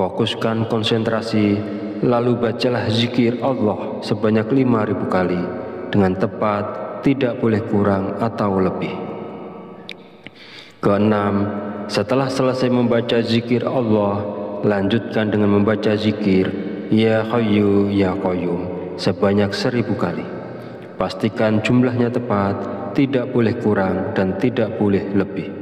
Fokuskan konsentrasi, lalu bacalah zikir Allah sebanyak 5.000 kali dengan tepat, tidak boleh kurang atau lebih. Keenam, setelah selesai membaca zikir Allah, lanjutkan dengan membaca zikir Ya Hayyu Ya Qayyum sebanyak 1.000 kali. Pastikan jumlahnya tepat, tidak boleh kurang dan tidak boleh lebih.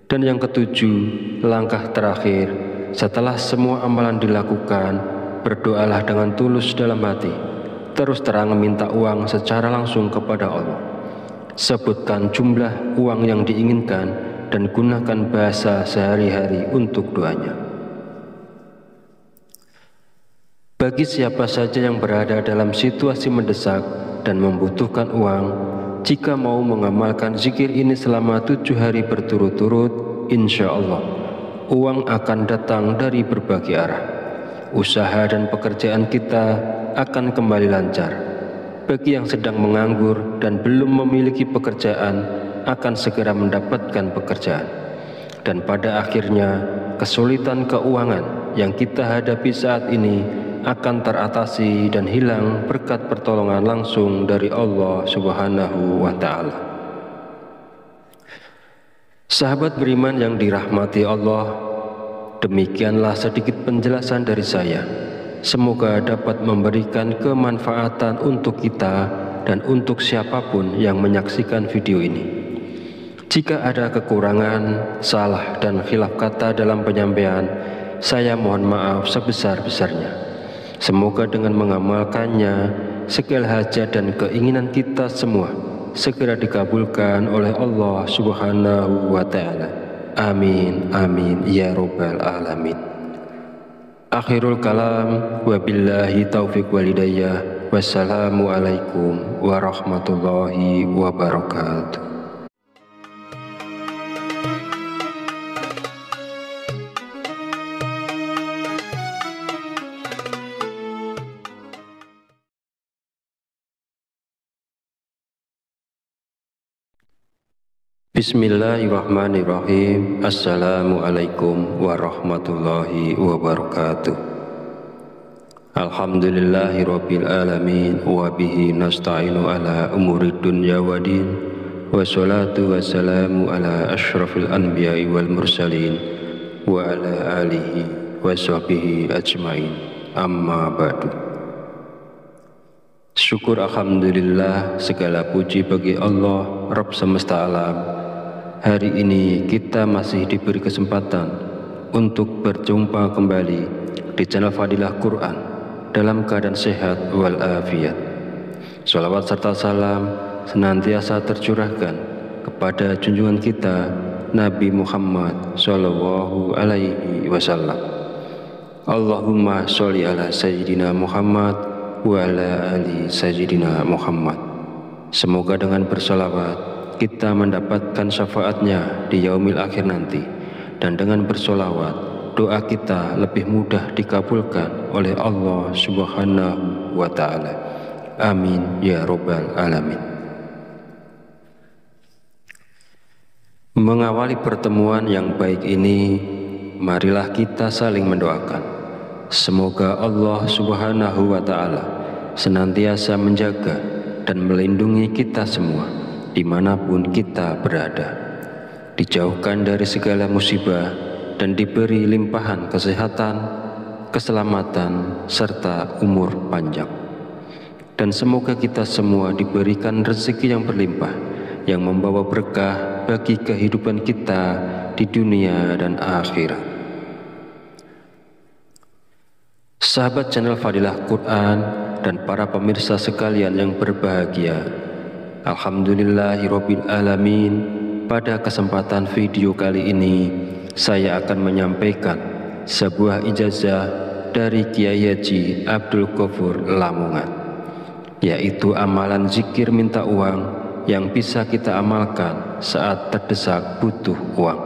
Dan yang ketujuh, langkah terakhir, setelah semua amalan dilakukan, berdoalah dengan tulus dalam hati. Terus terang meminta uang secara langsung kepada Allah. Sebutkan jumlah uang yang diinginkan dan gunakan bahasa sehari-hari untuk doanya. Bagi siapa saja yang berada dalam situasi mendesak dan membutuhkan uang, jika mau mengamalkan zikir ini selama 7 hari berturut-turut, insya Allah uang akan datang dari berbagai arah. Usaha dan pekerjaan kita akan kembali lancar. Bagi yang sedang menganggur dan belum memiliki pekerjaan, akan segera mendapatkan pekerjaan. Dan pada akhirnya, kesulitan keuangan yang kita hadapi saat ini akan teratasi dan hilang berkat pertolongan langsung dari Allah Subhanahu wa Ta'ala. Sahabat beriman yang dirahmati Allah, demikianlah sedikit penjelasan dari saya. Semoga dapat memberikan kemanfaatan untuk kita dan untuk siapapun yang menyaksikan video ini. Jika ada kekurangan, salah dan khilaf kata dalam penyampaian, saya mohon maaf sebesar-besarnya. Semoga dengan mengamalkannya, segala hajat dan keinginan kita semua segera dikabulkan oleh Allah Subhanahu wa Ta'ala. Amin, amin, ya Rabbal Alamin. Akhirul kalam, wabillahi taufiq walidayah. Wassalamualaikum warahmatullahi wabarakatuh. Bismillahirrahmanirrahim. Assalamualaikum warahmatullahi wabarakatuh. Alhamdulillahirabbil alamin wa bihi nasta'inu ala umurid dunya waddin. Wassalatu wassalamu ala asyrafil anbiya'i wal mursalin wa ala alihi wa sahbihi ajmain. Amma ba'du. Syukur alhamdulillah, segala puji bagi Allah Rabb semesta alam. Hari ini kita masih diberi kesempatan untuk berjumpa kembali di channel Fadilah Quran dalam keadaan sehat walafiat. Shalawat serta salam senantiasa tercurahkan kepada junjungan kita Nabi Muhammad Sallallahu Alaihi Wasallam. Allahumma sholli ala Sayyidina Muhammad wa ala ali Sayyidina Muhammad. Semoga dengan bersolawat kita mendapatkan syafaatnya di yaumil akhir nanti, dan dengan bersolawat doa kita lebih mudah dikabulkan oleh Allah Subhanahu wa Ta'ala. Amin ya Rabbal Alamin. Mengawali pertemuan yang baik ini, marilah kita saling mendoakan. Semoga Allah Subhanahu wa Ta'ala senantiasa menjaga dan melindungi kita semua dimanapun kita berada, dijauhkan dari segala musibah dan diberi limpahan kesehatan, keselamatan, serta umur panjang. Dan semoga kita semua diberikan rezeki yang berlimpah, yang membawa berkah bagi kehidupan kita di dunia dan akhirat. Sahabat channel Fadilah Quran dan para pemirsa sekalian yang berbahagia, alhamdulillahirabbil alamin. Pada kesempatan video kali ini, saya akan menyampaikan sebuah ijazah dari Kiai Haji Abdul Ghafur Lamongan, yaitu amalan zikir minta uang yang bisa kita amalkan saat terdesak butuh uang.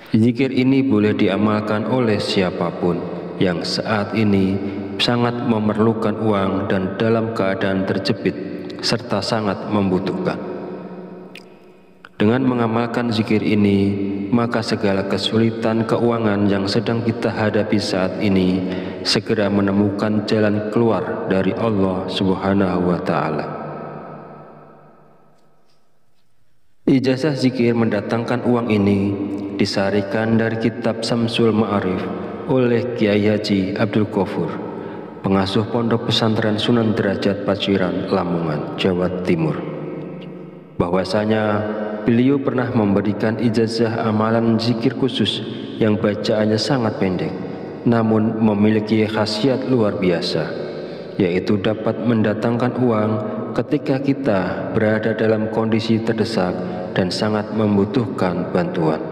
Zikir ini boleh diamalkan oleh siapapun yang saat ini sangat memerlukan uang dan dalam keadaan terjepit serta sangat membutuhkan. Dengan mengamalkan zikir ini, maka segala kesulitan keuangan yang sedang kita hadapi saat ini segera menemukan jalan keluar dari Allah Subhanahu wa Ta'ala. Ijazah zikir mendatangkan uang ini disarikan dari kitab Samsul Ma'arif oleh Kiai Haji Abdul Ghafur, pengasuh Pondok Pesantren Sunan Derajat Paciran, Lamongan, Jawa Timur. Bahwasanya beliau pernah memberikan ijazah amalan zikir khusus yang bacaannya sangat pendek, namun memiliki khasiat luar biasa, yaitu dapat mendatangkan uang ketika kita berada dalam kondisi terdesak dan sangat membutuhkan bantuan.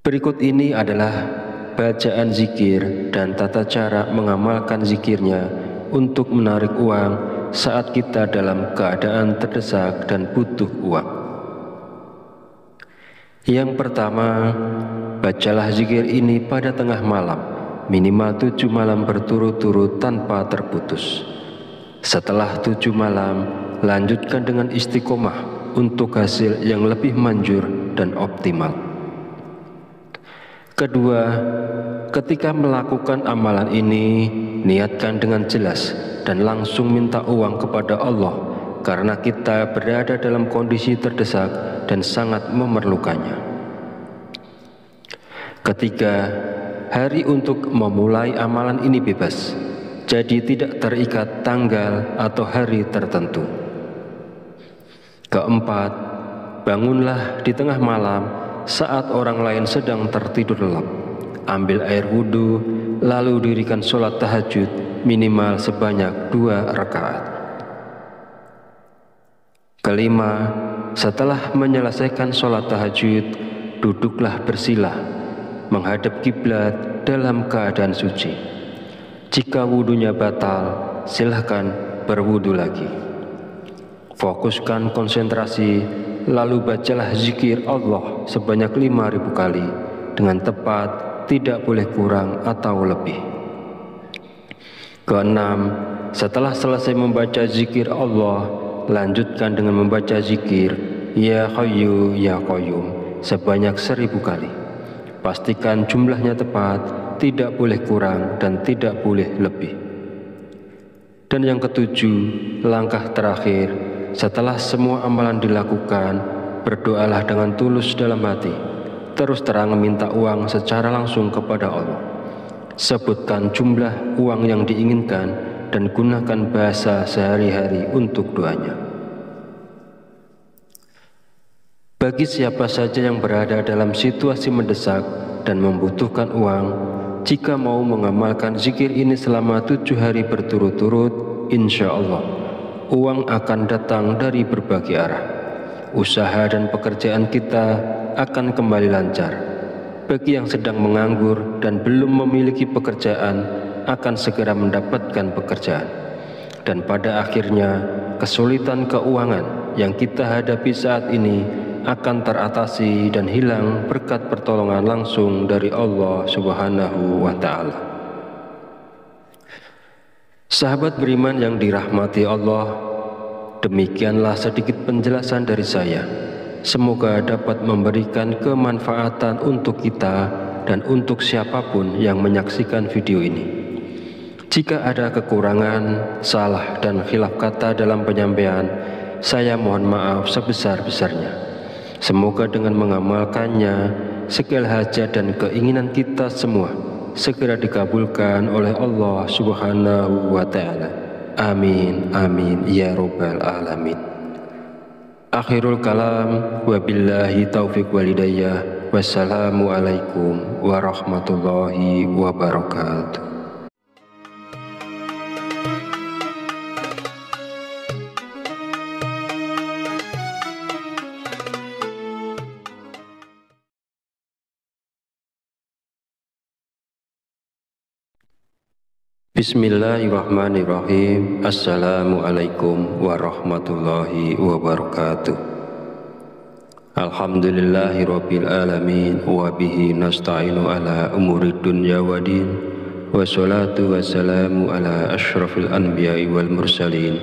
Berikut ini adalah bacaan zikir dan tata cara mengamalkan zikirnya untuk menarik uang saat kita dalam keadaan terdesak dan butuh uang. Yang pertama, bacalah zikir ini pada tengah malam, minimal 7 malam berturut-turut tanpa terputus. Setelah 7 malam, lanjutkan dengan istiqomah untuk hasil yang lebih manjur dan optimal. Kedua, ketika melakukan amalan ini, niatkan dengan jelas dan langsung minta uang kepada Allah karena kita berada dalam kondisi terdesak dan sangat memerlukannya. Ketiga, hari untuk memulai amalan ini bebas, jadi tidak terikat tanggal atau hari tertentu. Keempat, bangunlah di tengah malam saat orang lain sedang tertidur lelap. Ambil air wudhu, lalu dirikan sholat tahajud minimal sebanyak 2 rakaat. Kelima, setelah menyelesaikan sholat tahajud, duduklah bersila, menghadap kiblat dalam keadaan suci. Jika wudhunya batal, silahkan berwudhu lagi. Fokuskan konsentrasi, lalu bacalah zikir Allah sebanyak 5.000 kali dengan tepat, tidak boleh kurang atau lebih. Keenam, setelah selesai membaca zikir Allah, lanjutkan dengan membaca zikir Ya Hayyu Ya Qayyum sebanyak 1.000 kali. Pastikan jumlahnya tepat, tidak boleh kurang dan tidak boleh lebih. Dan yang ketujuh, langkah terakhir, setelah semua amalan dilakukan, berdoalah dengan tulus dalam hati. Terus terang minta uang secara langsung kepada Allah. Sebutkan jumlah uang yang diinginkan dan gunakan bahasa sehari-hari untuk doanya. Bagi siapa saja yang berada dalam situasi mendesak dan membutuhkan uang, jika mau mengamalkan zikir ini selama 7 hari berturut-turut, insya Allah uang akan datang dari berbagai arah. Usaha dan pekerjaan kita akan kembali lancar. Bagi yang sedang menganggur dan belum memiliki pekerjaan, akan segera mendapatkan pekerjaan. Dan pada akhirnya, kesulitan keuangan yang kita hadapi saat ini akan teratasi dan hilang berkat pertolongan langsung dari Allah Subhanahu wa Ta'ala. Sahabat beriman yang dirahmati Allah, demikianlah sedikit penjelasan dari saya. Semoga dapat memberikan kemanfaatan untuk kita dan untuk siapapun yang menyaksikan video ini. Jika ada kekurangan, salah dan khilaf kata dalam penyampaian, saya mohon maaf sebesar-besarnya. Semoga dengan mengamalkannya, segala hajat dan keinginan kita semua segera dikabulkan oleh Allah Subhanahu wa Ta'ala. Amin, amin, ya Rabbal Alamin. Akhirul kalam, wabillahi taufiq walhidayah. Wassalamualaikum warahmatullahi wabarakatuh. Bismillahirrahmanirrahim. Assalamualaikum warahmatullahi wabarakatuh. Alhamdulillahirabbil alamin wa bihi nasta'inu ala umuri dunya waddin. Wassalatu wassalamu ala asyrafil anbiya'i wal mursalin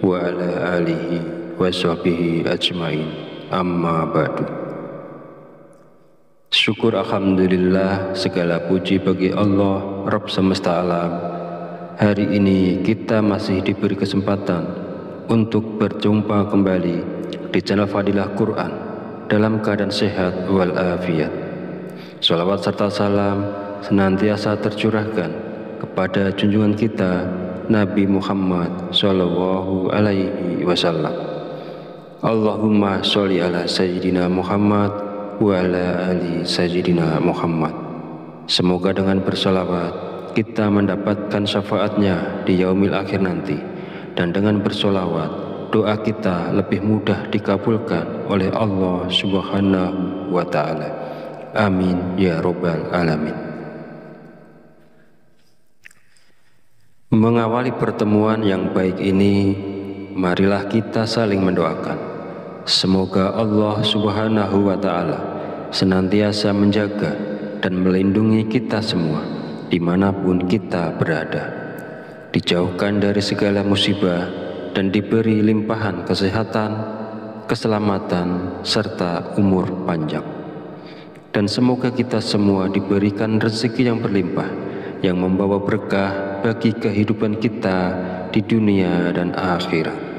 wa ala alihi wa wa sahbihi ajmain. Amma ba'du. Syukur alhamdulillah, segala puji bagi Allah Rabb semesta alam. Hari ini kita masih diberi kesempatan untuk berjumpa kembali di channel Fadilah Quran dalam keadaan sehat walafiat. Sholawat serta salam senantiasa tercurahkan kepada junjungan kita Nabi Muhammad Sallallahu Alaihi Wasallam. Allahumma sholli ala Sayyidina Muhammad wa ala ali Sayyidina Muhammad. Semoga dengan bersolawat kita mendapatkan syafaatnya di yaumil akhir nanti, dan dengan bersolawat doa kita lebih mudah dikabulkan oleh Allah Subhanahu wa Ta'ala. Amin ya Rabbal Alamin. Mengawali pertemuan yang baik ini, marilah kita saling mendoakan. Semoga Allah Subhanahu wa Ta'ala senantiasa menjaga dan melindungi kita semua dimanapun kita berada, dijauhkan dari segala musibah dan diberi limpahan kesehatan, keselamatan, serta umur panjang. Dan semoga kita semua diberikan rezeki yang berlimpah, yang membawa berkah bagi kehidupan kita di dunia dan akhirat.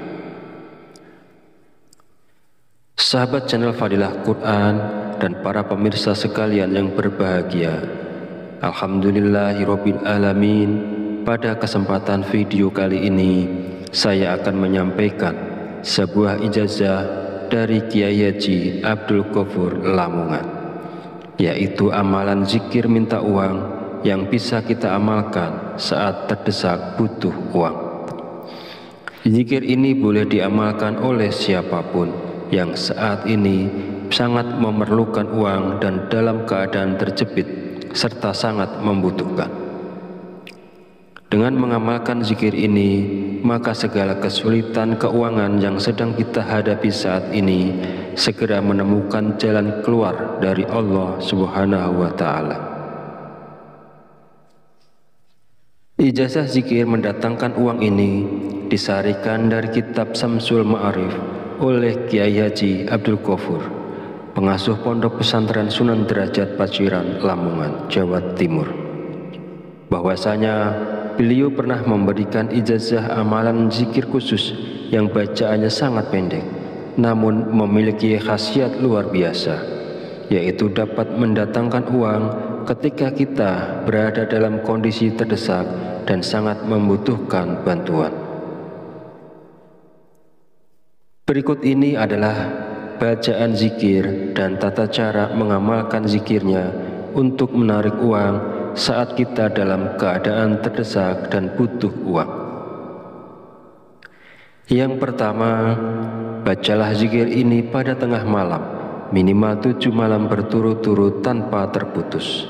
Sahabat channel Fadilah Quran dan para pemirsa sekalian yang berbahagia, alhamdulillahirabbil alamin. Pada kesempatan video kali ini saya akan menyampaikan sebuah ijazah dari Kiai Haji Abdul Ghafur Lamongan, yaitu amalan zikir minta uang yang bisa kita amalkan saat terdesak butuh uang. Zikir ini boleh diamalkan oleh siapapun yang saat ini sangat memerlukan uang dan dalam keadaan terjepit serta sangat membutuhkan. Dengan mengamalkan zikir ini, maka segala kesulitan keuangan yang sedang kita hadapi saat ini segera menemukan jalan keluar dari Allah Subhanahu wa Ta'ala. Ijazah zikir mendatangkan uang ini disarikan dari kitab Samsul Ma'arif oleh Kiai Haji Abdul Ghafur, pengasuh Pondok Pesantren Sunan Derajat Paciran, Lamongan, Jawa Timur. Bahwasanya beliau pernah memberikan ijazah amalan zikir khusus yang bacaannya sangat pendek, namun memiliki khasiat luar biasa, yaitu dapat mendatangkan uang ketika kita berada dalam kondisi terdesak dan sangat membutuhkan bantuan. Berikut ini adalah bacaan zikir dan tata cara mengamalkan zikirnya untuk menarik uang saat kita dalam keadaan terdesak dan butuh uang. Yang pertama, bacalah zikir ini pada tengah malam, minimal 7 malam berturut-turut tanpa terputus.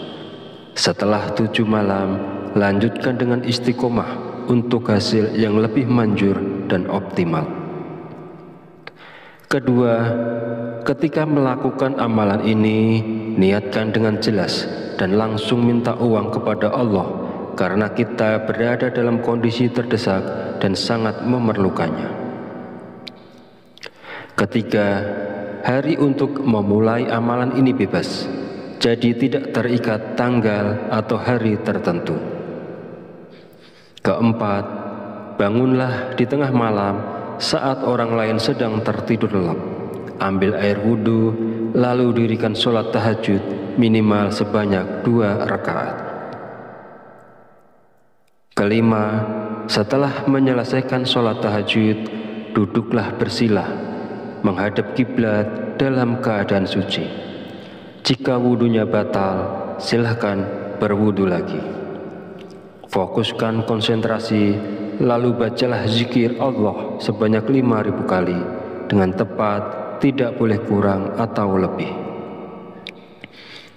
Setelah 7 malam, lanjutkan dengan istiqomah untuk hasil yang lebih manjur dan optimal. Kedua, ketika melakukan amalan ini, niatkan dengan jelas dan langsung minta uang kepada Allah karena kita berada dalam kondisi terdesak dan sangat memerlukannya. Ketiga, hari untuk memulai amalan ini bebas, jadi tidak terikat tanggal atau hari tertentu. Keempat, bangunlah di tengah malam saat orang lain sedang tertidur lelap. Ambil air wudhu, lalu dirikan sholat tahajud minimal sebanyak 2 rakaat. Kelima, setelah menyelesaikan sholat tahajud, duduklah bersila menghadap kiblat dalam keadaan suci. Jika wudhunya batal, silahkan berwudhu lagi. Fokuskan konsentrasi, lalu bacalah zikir Allah sebanyak 5.000 kali dengan tepat, tidak boleh kurang atau lebih.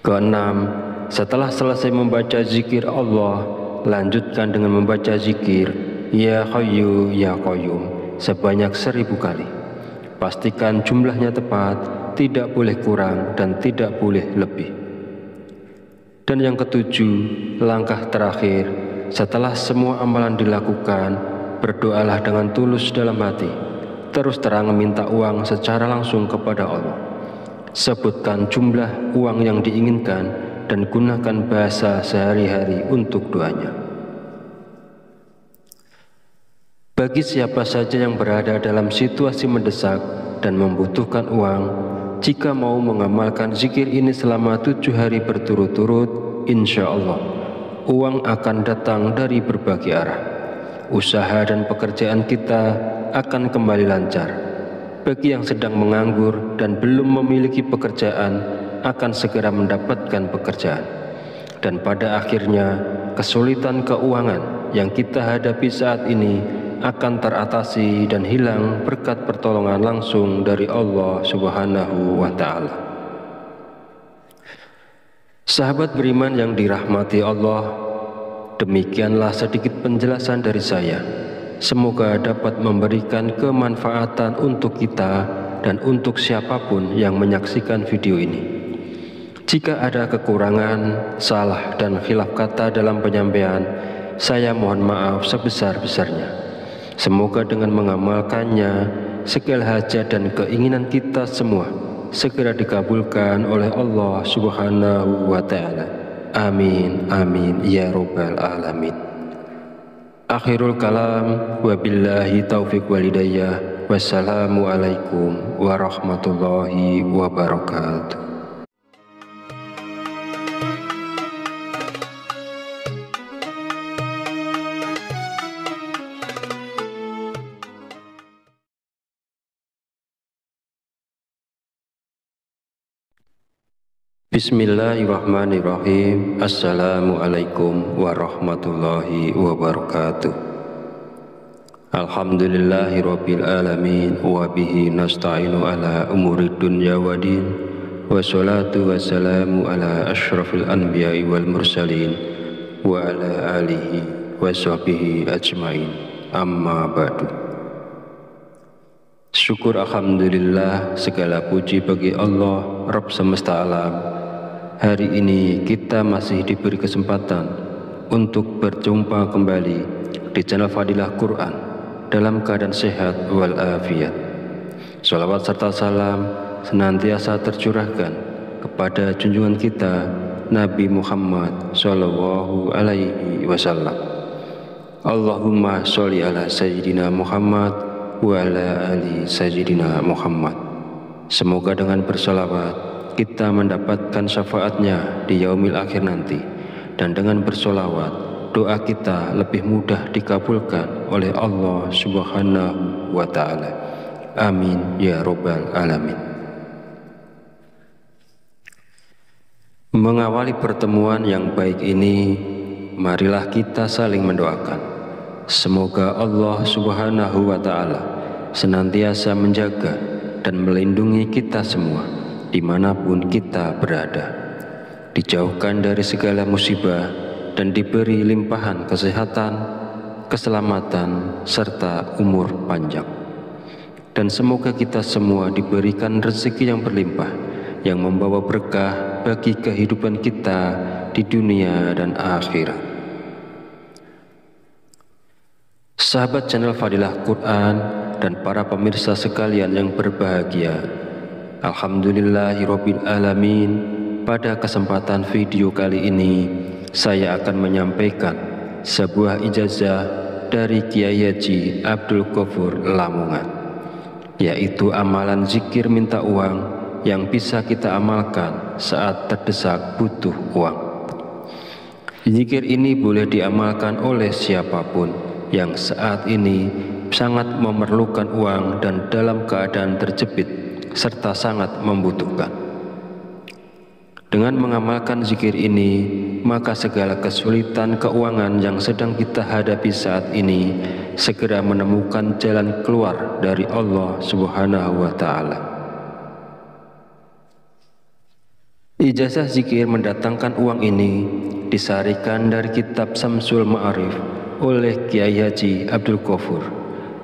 Keenam, setelah selesai membaca zikir Allah, lanjutkan dengan membaca zikir Ya Hayyu Ya Qayyum sebanyak 1.000 kali. Pastikan jumlahnya tepat, tidak boleh kurang dan tidak boleh lebih. Dan yang ketujuh, langkah terakhir, setelah semua amalan dilakukan, berdoalah dengan tulus dalam hati, terus terang meminta uang secara langsung kepada Allah. Sebutkan jumlah uang yang diinginkan dan gunakan bahasa sehari-hari untuk doanya. Bagi siapa saja yang berada dalam situasi mendesak dan membutuhkan uang, jika mau mengamalkan zikir ini selama 7 hari berturut-turut, insya Allah uang akan datang dari berbagai arah. Usaha dan pekerjaan kita akan kembali lancar. Bagi yang sedang menganggur dan belum memiliki pekerjaan, akan segera mendapatkan pekerjaan. Dan pada akhirnya, kesulitan keuangan yang kita hadapi saat ini akan teratasi dan hilang berkat pertolongan langsung dari Allah Subhanahu wa Ta'ala. Sahabat beriman yang dirahmati Allah, demikianlah sedikit penjelasan dari saya. Semoga dapat memberikan kemanfaatan untuk kita dan untuk siapapun yang menyaksikan video ini. Jika ada kekurangan, salah dan khilaf kata dalam penyampaian, saya mohon maaf sebesar-besarnya. Semoga dengan mengamalkannya, segala hajat dan keinginan kita semua segera dikabulkan oleh Allah Subhanahu wa Ta'ala. Amin, amin, ya Rabbal Alamin. Akhirul kalam, wabillahi taufiq walhidayah. Wassalamualaikum warahmatullahi wabarakatuh. Bismillahirrahmanirrahim. Assalamualaikum warahmatullahi wabarakatuh. Alhamdulillahirabbil alamin wa bihi nasta'inu ala umuri dunya waddin. Wassalatu wassalamu ala asyrafil anbiya'i wal mursalin wa ala alihi wa sahbihi ajmain. Amma ba'du. Syukur alhamdulillah, segala puji bagi Allah Rabb semesta alam. Hari ini kita masih diberi kesempatan untuk berjumpa kembali di channel Fadilah Quran dalam keadaan sehat walafiat. Salawat serta salam senantiasa tercurahkan kepada junjungan kita Nabi Muhammad Sallallahu Alaihi Wasallam. Allahumma sholli ala Sayyidina Muhammad wa ala ali Sayyidina Muhammad. Semoga dengan bersolawat kita mendapatkan syafaatnya di yaumil akhir nanti, dan dengan bersolawat doa kita lebih mudah dikabulkan oleh Allah Subhanahu wa Ta'ala. Amin ya Rabbal Alamin. Mengawali pertemuan yang baik ini, marilah kita saling mendoakan. Semoga Allah Subhanahu wa Ta'ala senantiasa menjaga dan melindungi kita semua dimanapun kita berada, dijauhkan dari segala musibah dan diberi limpahan kesehatan, keselamatan, serta umur panjang. Dan semoga kita semua diberikan rezeki yang berlimpah, yang membawa berkah bagi kehidupan kita di dunia dan akhirat. Sahabat channel Fadilah Quran dan para pemirsa sekalian yang berbahagia, alhamdulillahirabbil alamin. Pada kesempatan video kali ini saya akan menyampaikan sebuah ijazah dari Kiai Haji Abdul Ghafur Lamongan, yaitu amalan zikir minta uang yang bisa kita amalkan saat terdesak butuh uang. Zikir ini boleh diamalkan oleh siapapun yang saat ini sangat memerlukan uang dan dalam keadaan terjepit serta sangat membutuhkan. Dengan mengamalkan zikir ini, maka segala kesulitan keuangan yang sedang kita hadapi saat ini segera menemukan jalan keluar dari Allah Subhanahu wa Ta'ala. Ijazah zikir mendatangkan uang ini disarikan dari kitab Samsul Ma'arif oleh Kiai Haji Abdul Ghafur,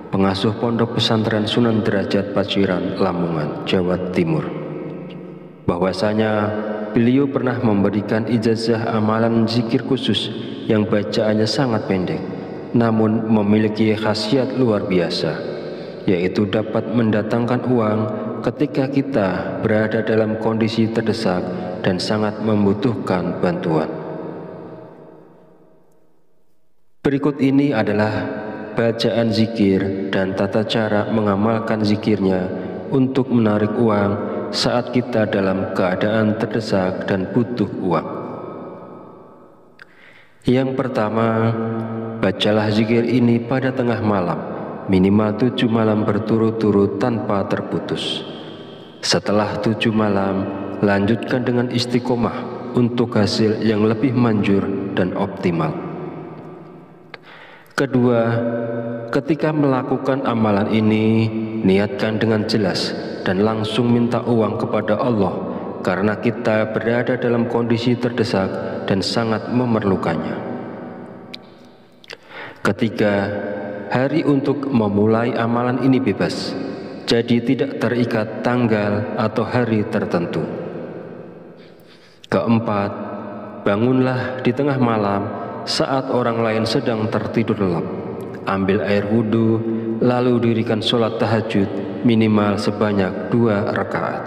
pengasuh Pondok Pesantren Sunan Derajat Paciran, Lamongan, Jawa Timur. Bahwasanya beliau pernah memberikan ijazah amalan zikir khusus yang bacaannya sangat pendek, namun memiliki khasiat luar biasa, yaitu dapat mendatangkan uang ketika kita berada dalam kondisi terdesak dan sangat membutuhkan bantuan. Berikut ini adalah bacaan zikir dan tata cara mengamalkan zikirnya untuk menarik uang saat kita dalam keadaan terdesak dan butuh uang. Yang pertama, bacalah zikir ini pada tengah malam, minimal 7 malam berturut-turut tanpa terputus. Setelah 7 malam, lanjutkan dengan istiqomah untuk hasil yang lebih manjur dan optimal. Kedua, ketika melakukan amalan ini, niatkan dengan jelas dan langsung minta uang kepada Allah karena kita berada dalam kondisi terdesak dan sangat memerlukannya. Ketiga, hari untuk memulai amalan ini bebas, jadi tidak terikat tanggal atau hari tertentu. Keempat, bangunlah di tengah malam saat orang lain sedang tertidur lelap. Ambil air wudhu, lalu dirikan sholat tahajud minimal sebanyak 2 rakaat.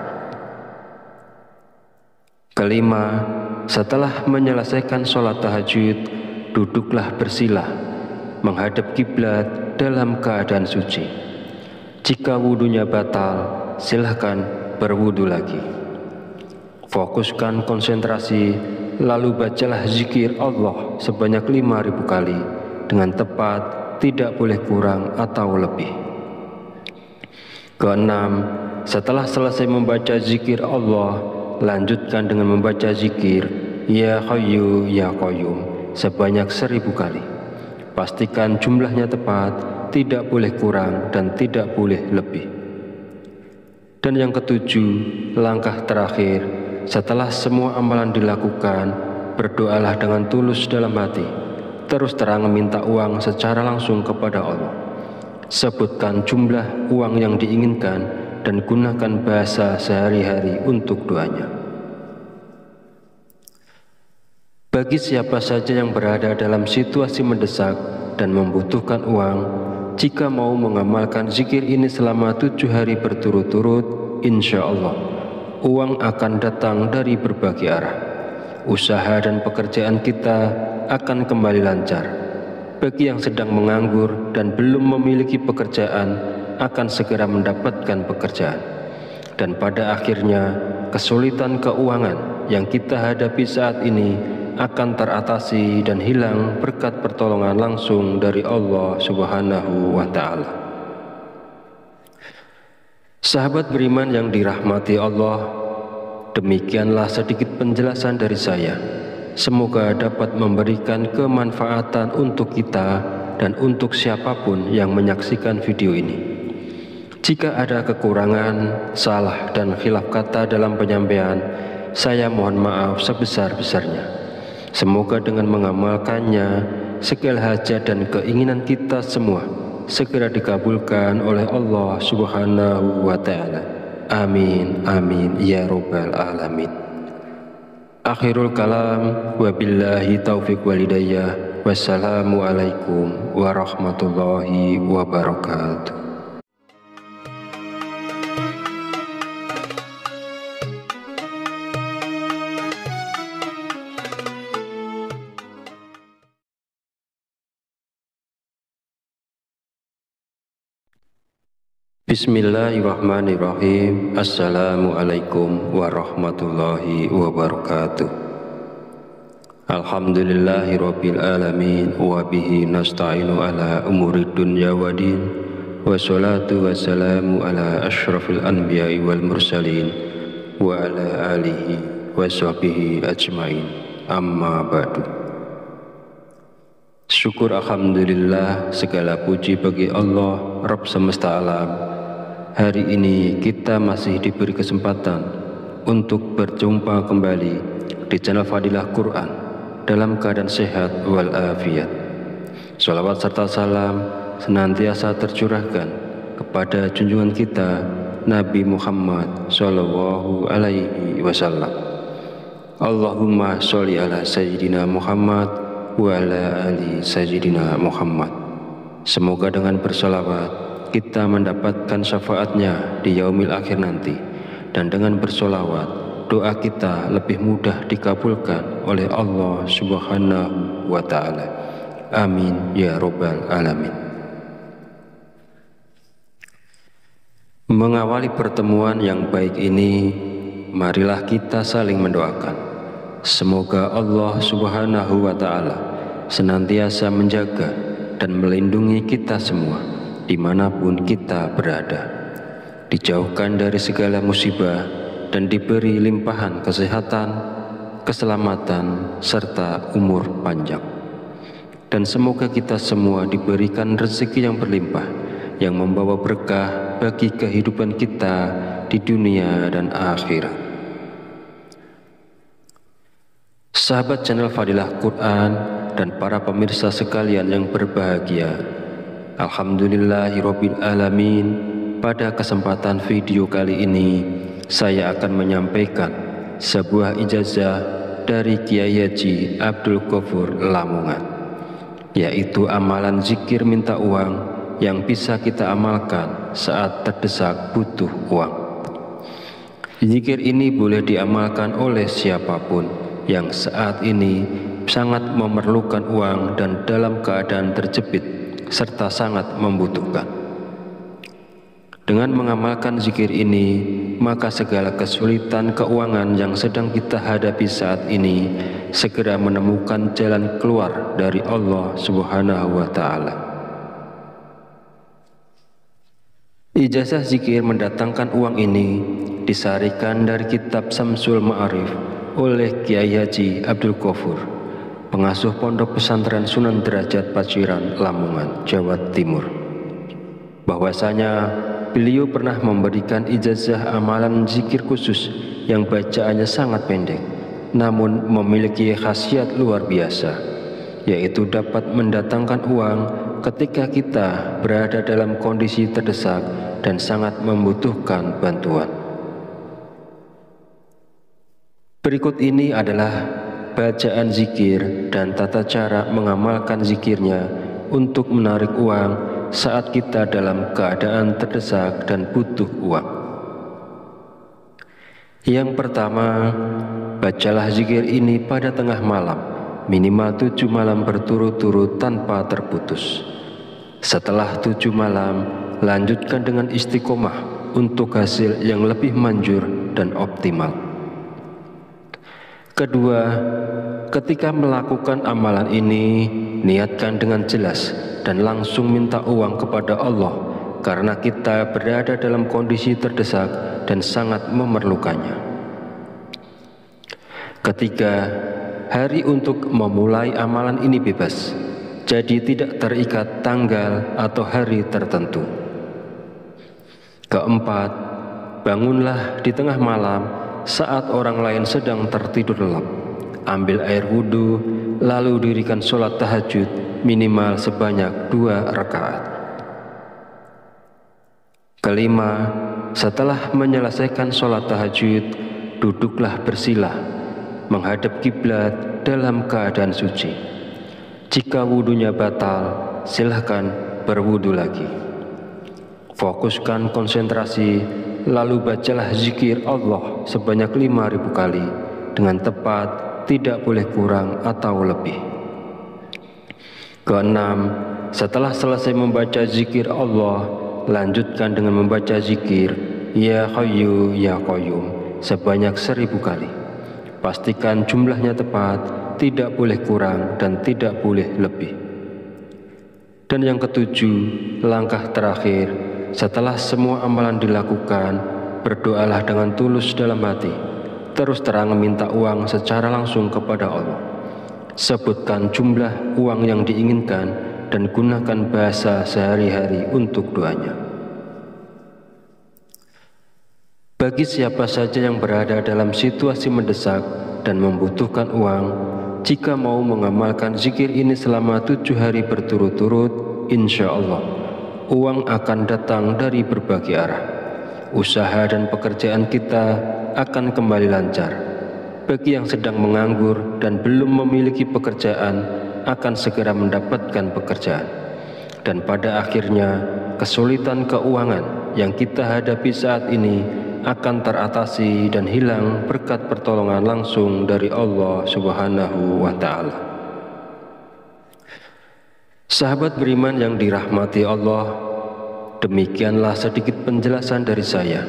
Kelima, setelah menyelesaikan sholat tahajud, duduklah bersila, menghadap kiblat dalam keadaan suci. Jika wudhunya batal, silahkan berwudhu lagi. Fokuskan konsentrasi, lalu bacalah zikir Allah sebanyak 5.000 kali dengan tepat, tidak boleh kurang atau lebih. Keenam, setelah selesai membaca zikir Allah, lanjutkan dengan membaca zikir Ya Hayyu Ya Qayyum sebanyak 1.000 kali. Pastikan jumlahnya tepat, tidak boleh kurang dan tidak boleh lebih. Dan yang ketujuh, langkah terakhir, setelah semua amalan dilakukan, berdoalah dengan tulus dalam hati, terus terang meminta uang secara langsung kepada Allah. Sebutkan jumlah uang yang diinginkan dan gunakan bahasa sehari-hari untuk doanya. Bagi siapa saja yang berada dalam situasi mendesak dan membutuhkan uang, jika mau mengamalkan zikir ini selama 7 hari berturut-turut, insya Allah uang akan datang dari berbagai arah. Usaha dan pekerjaan kita akan kembali lancar. Bagi yang sedang menganggur dan belum memiliki pekerjaan, akan segera mendapatkan pekerjaan. Dan pada akhirnya, kesulitan keuangan yang kita hadapi saat ini akan teratasi dan hilang berkat pertolongan langsung dari Allah Subhanahu wa Ta'ala. Sahabat beriman yang dirahmati Allah, demikianlah sedikit penjelasan dari saya. Semoga dapat memberikan kemanfaatan untuk kita dan untuk siapapun yang menyaksikan video ini. Jika ada kekurangan, salah dan khilaf kata dalam penyampaian, saya mohon maaf sebesar-besarnya. Semoga dengan mengamalkannya, segala hajat dan keinginan kita semua segera dikabulkan oleh Allah Subhanahu wa Ta'ala. Amin, amin, ya Rabbal Alamin. Akhirul kalam, wabillahi taufiq walidayah. Wassalamualaikum warahmatullahi wabarakatuh. Bismillahirrahmanirrahim. Assalamualaikum warahmatullahi wabarakatuh. Alhamdulillahirabbil alamin wa bihi nasta'inu ala umurid dunya waddin. Wassalatu wassalamu ala asyrafil anbiya'i wal mursalin wa ala alihi wa sahbihi ajmain. Amma ba'du. Syukur alhamdulillah, segala puji bagi Allah Rabb semesta alam. Hari ini kita masih diberi kesempatan untuk berjumpa kembali di channel Fadilah Quran dalam keadaan sehat walafiat. Salawat serta salam senantiasa tercurahkan kepada junjungan kita Nabi Muhammad sallallahu alaihi wasallam. Allahumma sholli ala sayyidina Muhammad wa ala ali sayyidina Muhammad. Semoga dengan bersalawat kita mendapatkan syafaatnya di yaumil akhir nanti. Dan dengan bersolawat, doa kita lebih mudah dikabulkan oleh Allah Subhanahu wa Ta'ala. Amin ya Rabbal Alamin. Mengawali pertemuan yang baik ini, marilah kita saling mendoakan. Semoga Allah Subhanahu wa Ta'ala senantiasa menjaga dan melindungi kita semua dimanapun kita berada, dijauhkan dari segala musibah dan diberi limpahan kesehatan, keselamatan, serta umur panjang. Dan semoga kita semua diberikan rezeki yang berlimpah, yang membawa berkah bagi kehidupan kita di dunia dan akhirat. Sahabat channel Fadilah Quran dan para pemirsa sekalian yang berbahagia, Alhamdulillahirabbil alamin. Pada kesempatan video kali ini, saya akan menyampaikan sebuah ijazah dari Kiai Haji Abdul Ghafur Lamongan, yaitu amalan zikir minta uang yang bisa kita amalkan saat terdesak butuh uang. Zikir ini boleh diamalkan oleh siapapun yang saat ini sangat memerlukan uang dan dalam keadaan terjepit serta sangat membutuhkan. Dengan mengamalkan zikir ini, maka segala kesulitan keuangan yang sedang kita hadapi saat ini segera menemukan jalan keluar dari Allah Subhanahu wa Ta'ala. Ijazah zikir mendatangkan uang ini disarikan dari kitab Samsul Ma'arif oleh Kiai Haji Abdul Ghafur, pengasuh Pondok Pesantren Sunan Derajat Paciran, Lamongan, Jawa Timur. Bahwasanya beliau pernah memberikan ijazah amalan zikir khusus yang bacaannya sangat pendek, namun memiliki khasiat luar biasa, yaitu dapat mendatangkan uang ketika kita berada dalam kondisi terdesak dan sangat membutuhkan bantuan. Berikut ini adalah bacaan zikir dan tata cara mengamalkan zikirnya untuk menarik uang saat kita dalam keadaan terdesak dan butuh uang. Yang pertama, bacalah zikir ini pada tengah malam, minimal 7 malam berturut-turut tanpa terputus. Setelah 7 malam, lanjutkan dengan istiqomah untuk hasil yang lebih manjur dan optimal. Kedua, ketika melakukan amalan ini, niatkan dengan jelas dan langsung minta uang kepada Allah karena kita berada dalam kondisi terdesak dan sangat memerlukannya. Ketiga, hari untuk memulai amalan ini bebas, jadi tidak terikat tanggal atau hari tertentu. Keempat, bangunlah di tengah malam saat orang lain sedang tertidur lelap. Ambil air wudhu, lalu dirikan sholat tahajud minimal sebanyak 2 rakaat. Kelima, setelah menyelesaikan sholat tahajud, duduklah bersila, menghadap kiblat dalam keadaan suci. Jika wudhunya batal, silahkan berwudhu lagi. Fokuskan konsentrasi, lalu bacalah zikir Allah sebanyak 5.000 kali dengan tepat, tidak boleh kurang atau lebih. Keenam, setelah selesai membaca zikir Allah, lanjutkan dengan membaca zikir Ya Hayyu Ya Qayyum sebanyak 1.000 kali. Pastikan jumlahnya tepat, tidak boleh kurang dan tidak boleh lebih. Dan yang ketujuh, langkah terakhir, setelah semua amalan dilakukan, berdoalah dengan tulus dalam hati. Terus terang minta uang secara langsung kepada Allah. Sebutkan jumlah uang yang diinginkan dan gunakan bahasa sehari-hari untuk doanya. Bagi siapa saja yang berada dalam situasi mendesak dan membutuhkan uang, jika mau mengamalkan zikir ini selama 7 hari berturut-turut, insya Allah uang akan datang dari berbagai arah. Usaha dan pekerjaan kita akan kembali lancar. Bagi yang sedang menganggur dan belum memiliki pekerjaan, akan segera mendapatkan pekerjaan. Dan pada akhirnya kesulitan keuangan yang kita hadapi saat ini akan teratasi dan hilang berkat pertolongan langsung dari Allah Subhanahu wa Ta'ala. Sahabat beriman yang dirahmati Allah, demikianlah sedikit penjelasan dari saya.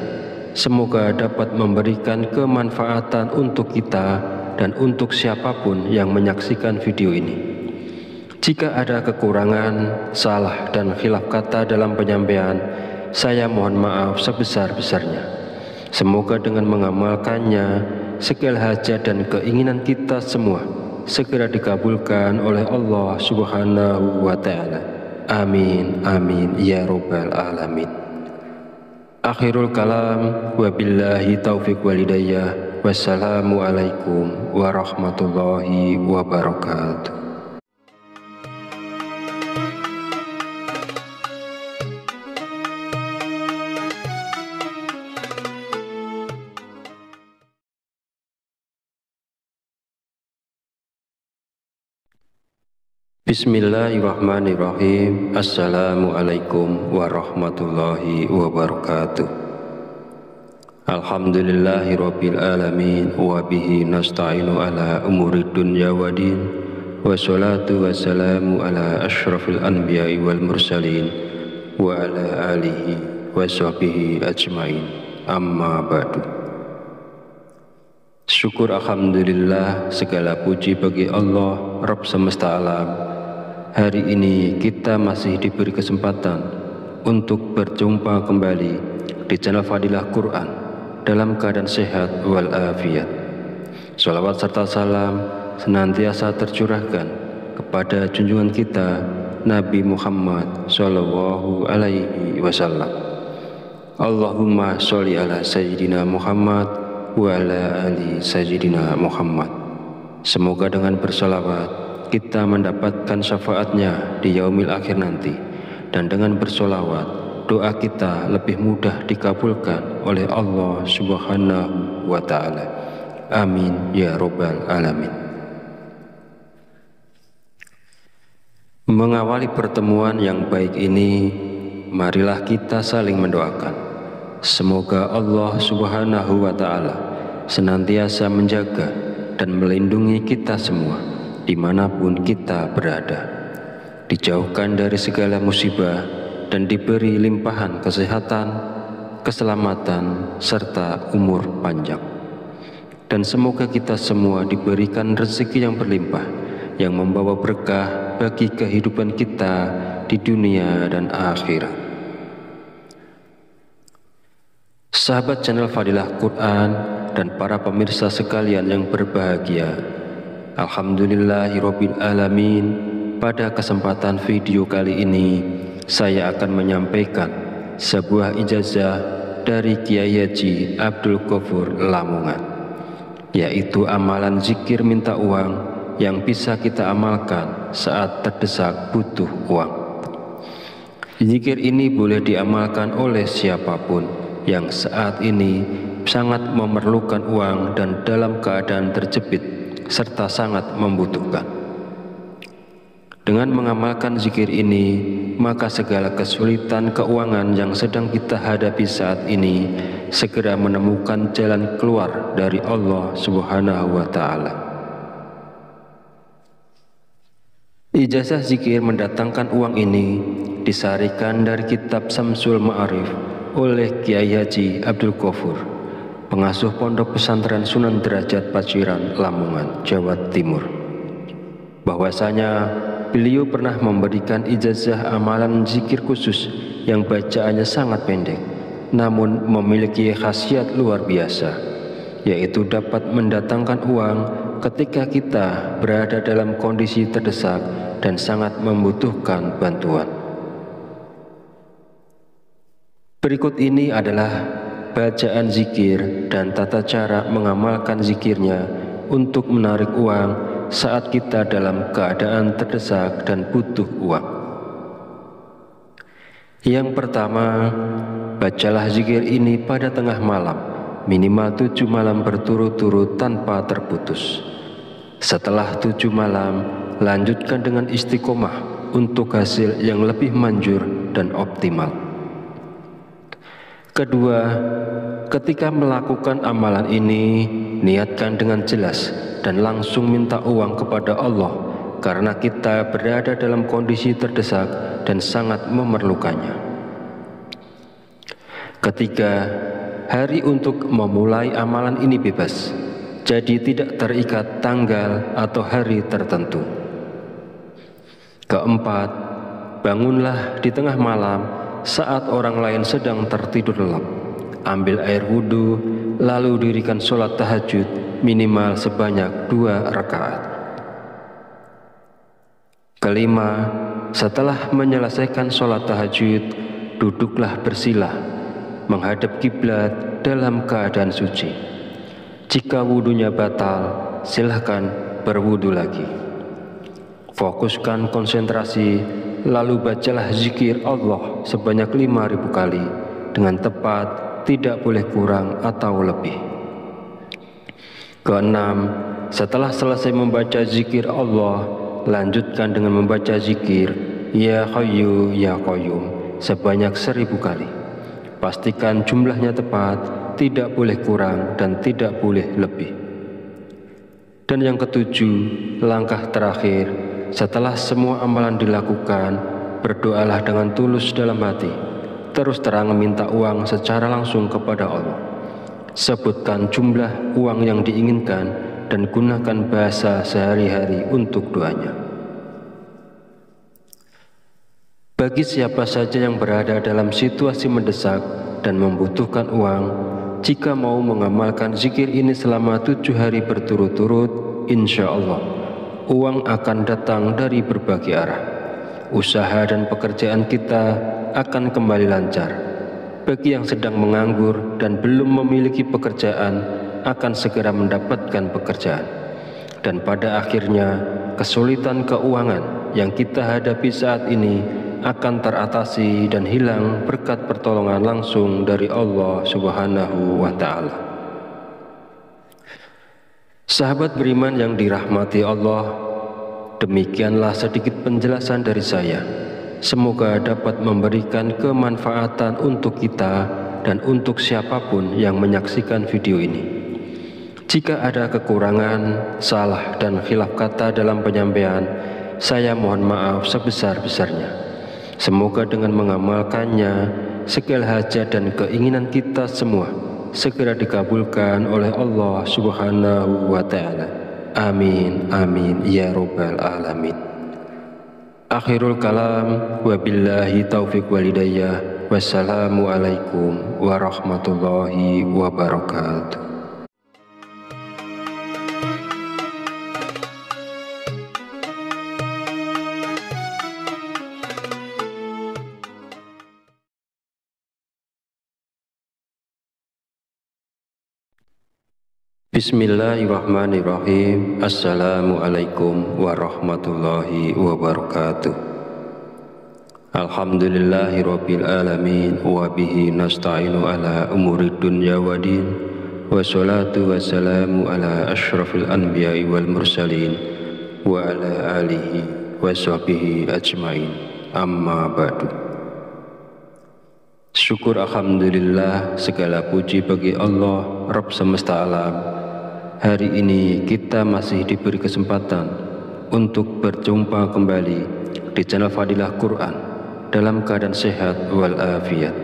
Semoga dapat memberikan kemanfaatan untuk kita dan untuk siapapun yang menyaksikan video ini. Jika ada kekurangan, salah dan khilaf kata dalam penyampaian, saya mohon maaf sebesar-besarnya. Semoga dengan mengamalkannya, segala hajat dan keinginan kita semua segera dikabulkan oleh Allah Subhanahu wa Ta'ala. Amin, amin, ya Rabbal Alamin. Akhirul kalam, wabillahi taufiq walidayah, wassalamualaikum warahmatullahi wabarakatuh. Bismillahirrahmanirrahim. Assalamualaikum warahmatullahi wabarakatuh. Alhamdulillahirabbil alamin wa bihi nasta'inu ala umuri dunya waddin, wassalatu wassalamu ala asyrafil anbiya'i wal mursalin wa ala alihi wa sahbihi ajmain. Amma ba'du. Syukur alhamdulillah, segala puji bagi Allah Rabb semesta alam. Hari ini kita masih diberi kesempatan untuk berjumpa kembali di channel Fadilah Quran dalam keadaan sehat walafiat. Shalawat serta salam senantiasa tercurahkan kepada junjungan kita Nabi Muhammad Sallallahu Alaihi Wasallam. Allahumma sholli ala Sayyidina Muhammad wa ala ali Sayyidina Muhammad. Semoga dengan bersolawat kita mendapatkan syafaatnya di yaumil akhir nanti, dan dengan bersolawat doa kita lebih mudah dikabulkan oleh Allah Subhanahu wa Ta'ala. Amin ya Rabbal Alamin. Mengawali pertemuan yang baik ini, marilah kita saling mendoakan. Semoga Allah Subhanahu wa Ta'ala senantiasa menjaga dan melindungi kita semua dimanapun kita berada, dijauhkan dari segala musibah dan diberi limpahan kesehatan, keselamatan, serta umur panjang. Dan semoga kita semua diberikan rezeki yang berlimpah, yang membawa berkah bagi kehidupan kita di dunia dan akhirat. Sahabat channel Fadilah Quran dan para pemirsa sekalian yang berbahagia, alhamdulillahirabbil alamin. Pada kesempatan video kali ini saya akan menyampaikan sebuah ijazah dari Kiai Haji Abdul Ghafur Lamongan, yaitu amalan zikir minta uang yang bisa kita amalkan saat terdesak butuh uang. Zikir ini boleh diamalkan oleh siapapun yang saat ini sangat memerlukan uang dan dalam keadaan terjepit serta sangat membutuhkan. Dengan mengamalkan zikir ini, maka segala kesulitan keuangan yang sedang kita hadapi saat ini segera menemukan jalan keluar dari Allah Subhanahu wa Ta'ala. Ijazah zikir mendatangkan uang ini disarikan dari kitab Samsul Ma'arif oleh Kiai Haji Abdul Ghafur, pengasuh Pondok Pesantren Sunan Derajat Paciran, Lamongan, Jawa Timur. Bahwasanya beliau pernah memberikan ijazah amalan zikir khusus yang bacaannya sangat pendek, namun memiliki khasiat luar biasa, yaitu dapat mendatangkan uang ketika kita berada dalam kondisi terdesak dan sangat membutuhkan bantuan. Berikut ini adalah bacaan zikir dan tata cara mengamalkan zikirnya untuk menarik uang saat kita dalam keadaan terdesak dan butuh uang. Yang pertama, bacalah zikir ini pada tengah malam, minimal 7 malam berturut-turut tanpa terputus. Setelah 7 malam, lanjutkan dengan istiqomah untuk hasil yang lebih manjur dan optimal. Kedua, ketika melakukan amalan ini, niatkan dengan jelas dan langsung minta uang kepada Allah karena kita berada dalam kondisi terdesak dan sangat memerlukannya. Ketiga, hari untuk memulai amalan ini bebas, jadi tidak terikat tanggal atau hari tertentu. Keempat, bangunlah di tengah malam saat orang lain sedang tertidur lelap. Ambil air wudhu, lalu dirikan sholat tahajud minimal sebanyak 2 rakaat. Kelima, setelah menyelesaikan sholat tahajud, duduklah bersila, menghadap kiblat dalam keadaan suci. Jika wudhunya batal, silahkan berwudhu lagi. Fokuskan konsentrasi, lalu bacalah zikir Allah sebanyak 5.000 kali dengan tepat, tidak boleh kurang atau lebih. Keenam, setelah selesai membaca zikir Allah, lanjutkan dengan membaca zikir Ya Hayyu Ya Qayyum sebanyak 1.000 kali. Pastikan jumlahnya tepat, tidak boleh kurang dan tidak boleh lebih. Dan yang ketujuh, langkah terakhir, setelah semua amalan dilakukan, berdoalah dengan tulus dalam hati, terus terang minta uang secara langsung kepada Allah. Sebutkan jumlah uang yang diinginkan dan gunakan bahasa sehari-hari untuk doanya. Bagi siapa saja yang berada dalam situasi mendesak dan membutuhkan uang, jika mau mengamalkan zikir ini selama 7 hari berturut-turut, insya Allah uang akan datang dari berbagai arah. Usaha dan pekerjaan kita akan kembali lancar. Bagi yang sedang menganggur dan belum memiliki pekerjaan, akan segera mendapatkan pekerjaan. Dan pada akhirnya, kesulitan keuangan yang kita hadapi saat ini akan teratasi dan hilang berkat pertolongan langsung dari Allah Subhanahu wa Ta'ala. Sahabat beriman yang dirahmati Allah, demikianlah sedikit penjelasan dari saya. Semoga dapat memberikan kemanfaatan untuk kita dan untuk siapapun yang menyaksikan video ini. Jika ada kekurangan, salah dan khilaf kata dalam penyampaian, saya mohon maaf sebesar-besarnya. Semoga dengan mengamalkannya, segala hajat dan keinginan kita semua segera dikabulkan oleh Allah Subhanahu wa Ta'ala. Amin, amin, ya Rabbal Alamin. Akhirul kalam, wabillahi taufiq walidayah. Wassalamualaikum warahmatullahi wabarakatuh. Bismillahirrahmanirrahim. Assalamualaikum warahmatullahi wabarakatuh. Alhamdulillahirabbil alamin wa bihi nasta'inu ala umuri dunya waddin. Wassalatu wassalamu ala asyrafil anbiya'i wal mursalin wa ala alihi wa sahbihi ajmain. Amma ba'du. Syukur alhamdulillah, segala puji bagi Allah Rabb semesta alam. Hari ini kita masih diberi kesempatan untuk berjumpa kembali di channel Fadilah Quran dalam keadaan sehat walafiat.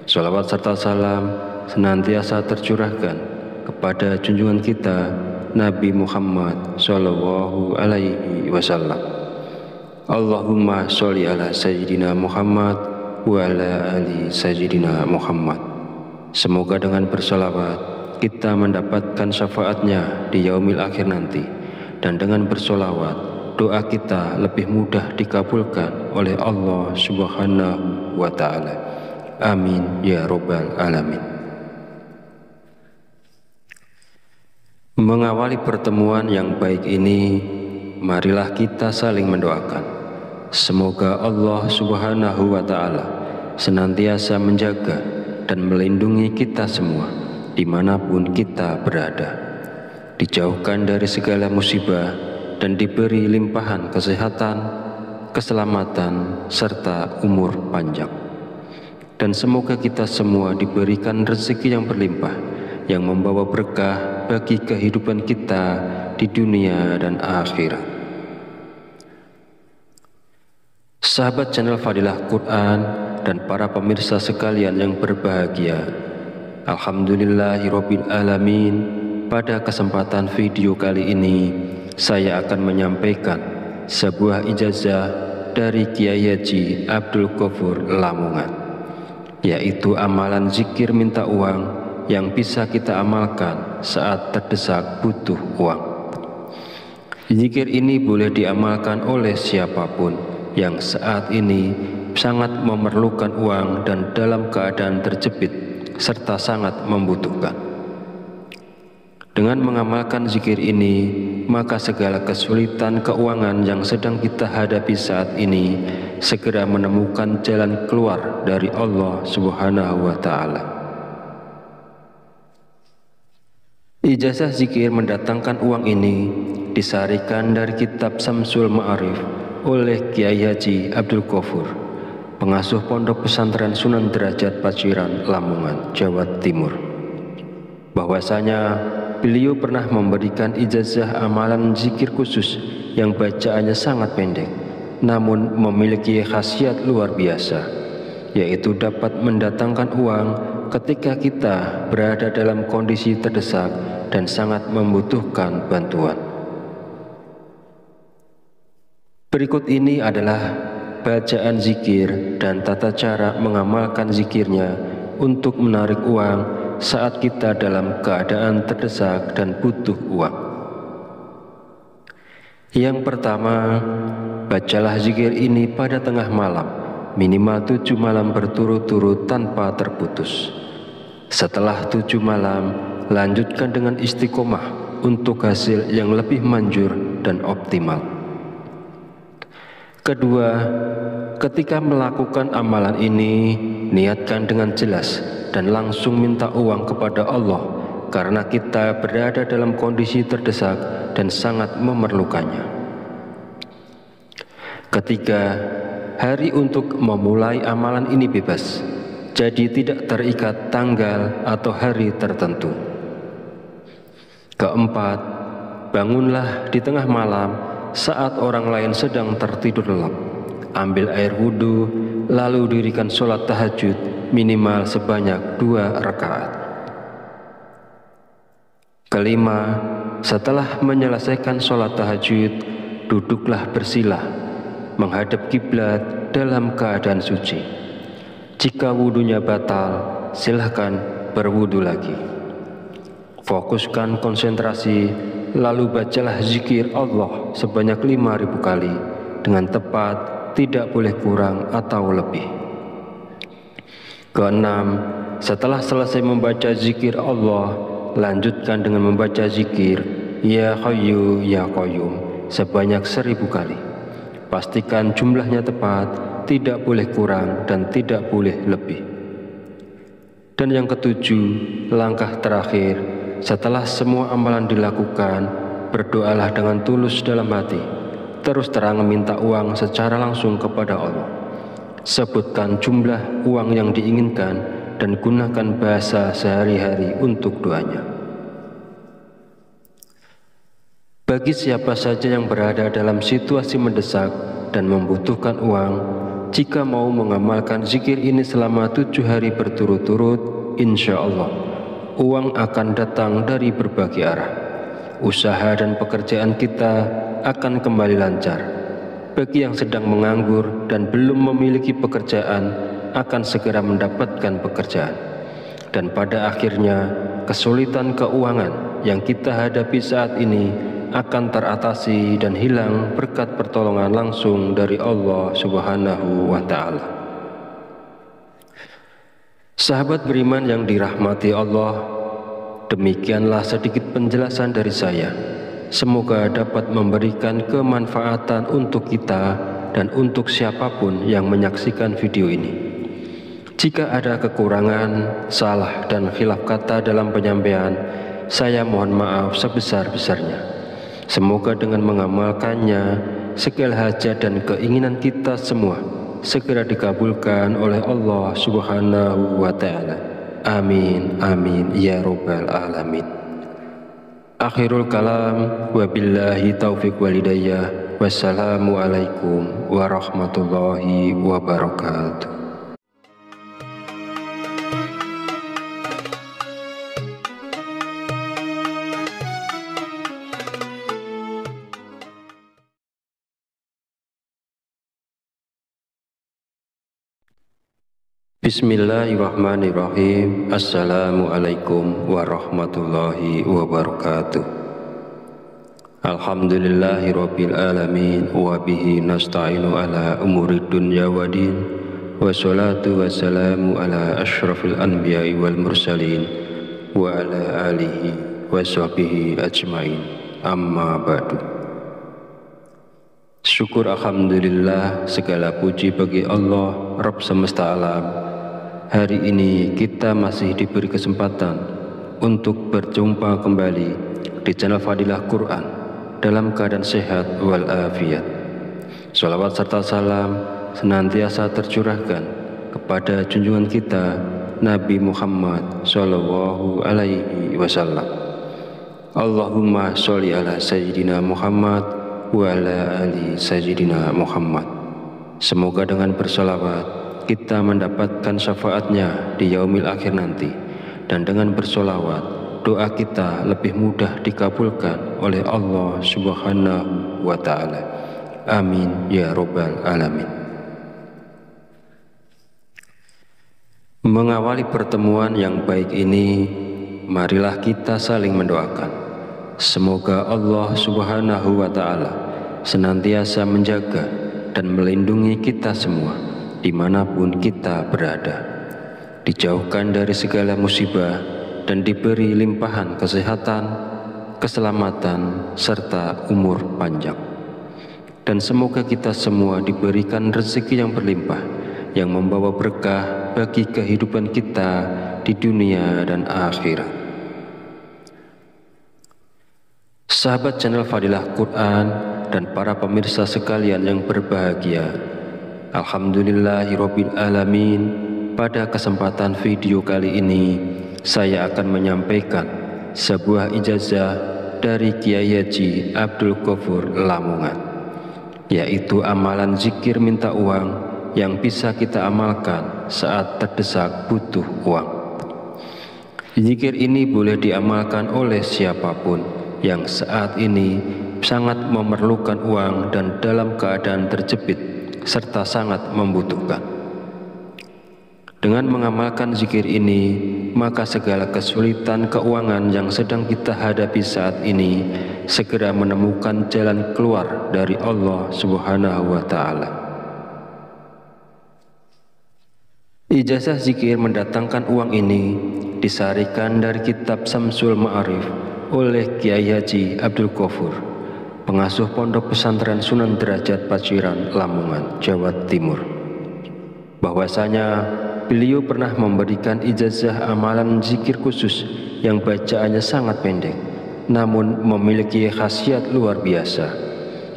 Salawat serta salam senantiasa tercurahkan kepada junjungan kita Nabi Muhammad Sallallahu Alaihi Wasallam. Allahumma sholli ala Sayyidina Muhammad wa ala ali Sayyidina Muhammad. Semoga dengan bersolawat kita mendapatkan syafaatnya di yaumil akhir nanti, dan dengan bersolawat doa kita lebih mudah dikabulkan oleh Allah Subhanahu wa Ta'ala. Amin ya Rabbal Alamin. Mengawali pertemuan yang baik ini, marilah kita saling mendoakan. Semoga Allah Subhanahu wa Ta'ala senantiasa menjaga dan melindungi kita semua dimanapun kita berada, dijauhkan dari segala musibah dan diberi limpahan kesehatan, keselamatan, serta umur panjang. Dan semoga kita semua diberikan rezeki yang berlimpah, yang membawa berkah bagi kehidupan kita di dunia dan akhirat. Sahabat channel Fadilah Quran dan para pemirsa sekalian yang berbahagia, Alhamdulillahirabbil alamin. Pada kesempatan video kali ini saya akan menyampaikan sebuah ijazah dari Kiai Haji Abdul Ghafur Lamongan, yaitu amalan zikir minta uang yang bisa kita amalkan saat terdesak butuh uang. Zikir ini boleh diamalkan oleh siapapun yang saat ini sangat memerlukan uang dan dalam keadaan terjepit serta sangat membutuhkan. Dengan mengamalkan zikir ini, maka segala kesulitan keuangan yang sedang kita hadapi saat ini segera menemukan jalan keluar dari Allah Subhanahu wa Ta'ala. Ijazah zikir mendatangkan uang ini disarikan dari kitab Samsul Ma'arif oleh Kiai Haji Abdul Ghafur, pengasuh Pondok Pesantren Sunan Derajat Paciran, Lamongan, Jawa Timur. Bahwasanya beliau pernah memberikan ijazah amalan zikir khusus yang bacaannya sangat pendek, namun memiliki khasiat luar biasa, yaitu dapat mendatangkan uang ketika kita berada dalam kondisi terdesak dan sangat membutuhkan bantuan. Berikut ini adalah bacaan zikir dan tata cara mengamalkan zikirnya untuk menarik uang saat kita dalam keadaan terdesak dan butuh uang. Yang pertama, bacalah zikir ini pada tengah malam, minimal 7 malam berturut-turut tanpa terputus. Setelah 7 malam, lanjutkan dengan istiqomah untuk hasil yang lebih manjur dan optimal. Kedua, ketika melakukan amalan ini, niatkan dengan jelas dan langsung minta uang kepada Allah karena kita berada dalam kondisi terdesak dan sangat memerlukannya. Ketiga, hari untuk memulai amalan ini bebas, jadi tidak terikat tanggal atau hari tertentu. Keempat, bangunlah di tengah malam saat orang lain sedang tertidur lelap. Ambil air wudhu, lalu dirikan sholat tahajud minimal sebanyak 2 rakaat. Kelima, setelah menyelesaikan sholat tahajud, duduklah bersilah, menghadap kiblat dalam keadaan suci. Jika wudhunya batal, silahkan berwudhu lagi. Fokuskan konsentrasi, lalu bacalah zikir Allah sebanyak 5.000 kali dengan tepat, tidak boleh kurang atau lebih. Keenam, setelah selesai membaca zikir Allah, lanjutkan dengan membaca zikir Ya Hayyu Ya Qayyum sebanyak 1.000 kali. Pastikan jumlahnya tepat, tidak boleh kurang dan tidak boleh lebih. Dan yang ketujuh, langkah terakhir, setelah semua amalan dilakukan, berdoalah dengan tulus dalam hati, terus terang minta uang secara langsung kepada Allah. Sebutkan jumlah uang yang diinginkan dan gunakan bahasa sehari-hari untuk doanya. Bagi siapa saja yang berada dalam situasi mendesak dan membutuhkan uang, jika mau mengamalkan zikir ini selama 7 hari berturut-turut, insya Allah uang akan datang dari berbagai arah. Usaha dan pekerjaan kita akan kembali lancar. Bagi yang sedang menganggur dan belum memiliki pekerjaan, akan segera mendapatkan pekerjaan. Dan pada akhirnya, kesulitan keuangan yang kita hadapi saat ini akan teratasi dan hilang berkat pertolongan langsung dari Allah Subhanahu wa Ta'ala. Sahabat beriman yang dirahmati Allah, demikianlah sedikit penjelasan dari saya. Semoga dapat memberikan kemanfaatan untuk kita dan untuk siapapun yang menyaksikan video ini. Jika ada kekurangan, salah dan khilaf kata dalam penyampaian, saya mohon maaf sebesar-besarnya. Semoga dengan mengamalkannya, segala hajat dan keinginan kita semua segera dikabulkan oleh Allah Subhanahu wa Ta'ala. Amin, amin, ya Rabbal Alamin. Akhirul kalam, wabillahi taufiq walidayah. Wassalamualaikum warahmatullahi wabarakatuh. Bismillahirrahmanirrahim. Assalamualaikum warahmatullahi wabarakatuh. Alhamdulillahirabbil alamin wa bihi nasta'inu ala umurid dunya waddin. Wassalatu wassalamu ala asyrafil anbiya'i wal mursalin wa ala alihi wa sahbihi ajmain. Amma ba'du. Syukur alhamdulillah, segala puji bagi Allah Rabb semesta alam. Hari ini kita masih diberi kesempatan untuk berjumpa kembali di channel Fadilah Quran dalam keadaan sehat walafiat. Sholawat serta salam senantiasa tercurahkan kepada junjungan kita Nabi Muhammad Sallallahu Alaihi Wasallam. Allahumma sholli ala Sayyidina Muhammad wa ala ali Sayyidina Muhammad. Semoga dengan bersolawat kita mendapatkan syafaatnya di yaumil akhir nanti, dan dengan bersolawat doa kita lebih mudah dikabulkan oleh Allah Subhanahu wa Ta'ala. Amin ya Rabbal Alamin. Mengawali pertemuan yang baik ini, marilah kita saling mendoakan. Semoga Allah Subhanahu wa Ta'ala senantiasa menjaga dan melindungi kita semua dimanapun kita berada, dijauhkan dari segala musibah dan diberi limpahan kesehatan, keselamatan, serta umur panjang. Dan semoga kita semua diberikan rezeki yang berlimpah, yang membawa berkah bagi kehidupan kita di dunia dan akhirat. Sahabat channel Fadilah Quran dan para pemirsa sekalian yang berbahagia, alhamdulillahirabbil alamin. Pada kesempatan video kali ini saya akan menyampaikan sebuah ijazah dari Kiai Haji Abdul Ghafur Lamongan, yaitu amalan zikir minta uang yang bisa kita amalkan saat terdesak butuh uang. Zikir ini boleh diamalkan oleh siapapun yang saat ini sangat memerlukan uang dan dalam keadaan terjepit serta sangat membutuhkan. Dengan mengamalkan zikir ini, maka segala kesulitan keuangan yang sedang kita hadapi saat ini segera menemukan jalan keluar dari Allah Subhanahu wa Ta'ala. Ijazah zikir mendatangkan uang ini disarikan dari kitab Samsul Ma'arif oleh Kiai Haji Abdul Ghafur, pengasuh Pondok Pesantren Sunan Derajat Paciran, Lamongan, Jawa Timur, bahwasanya beliau pernah memberikan ijazah amalan zikir khusus yang bacaannya sangat pendek, namun memiliki khasiat luar biasa,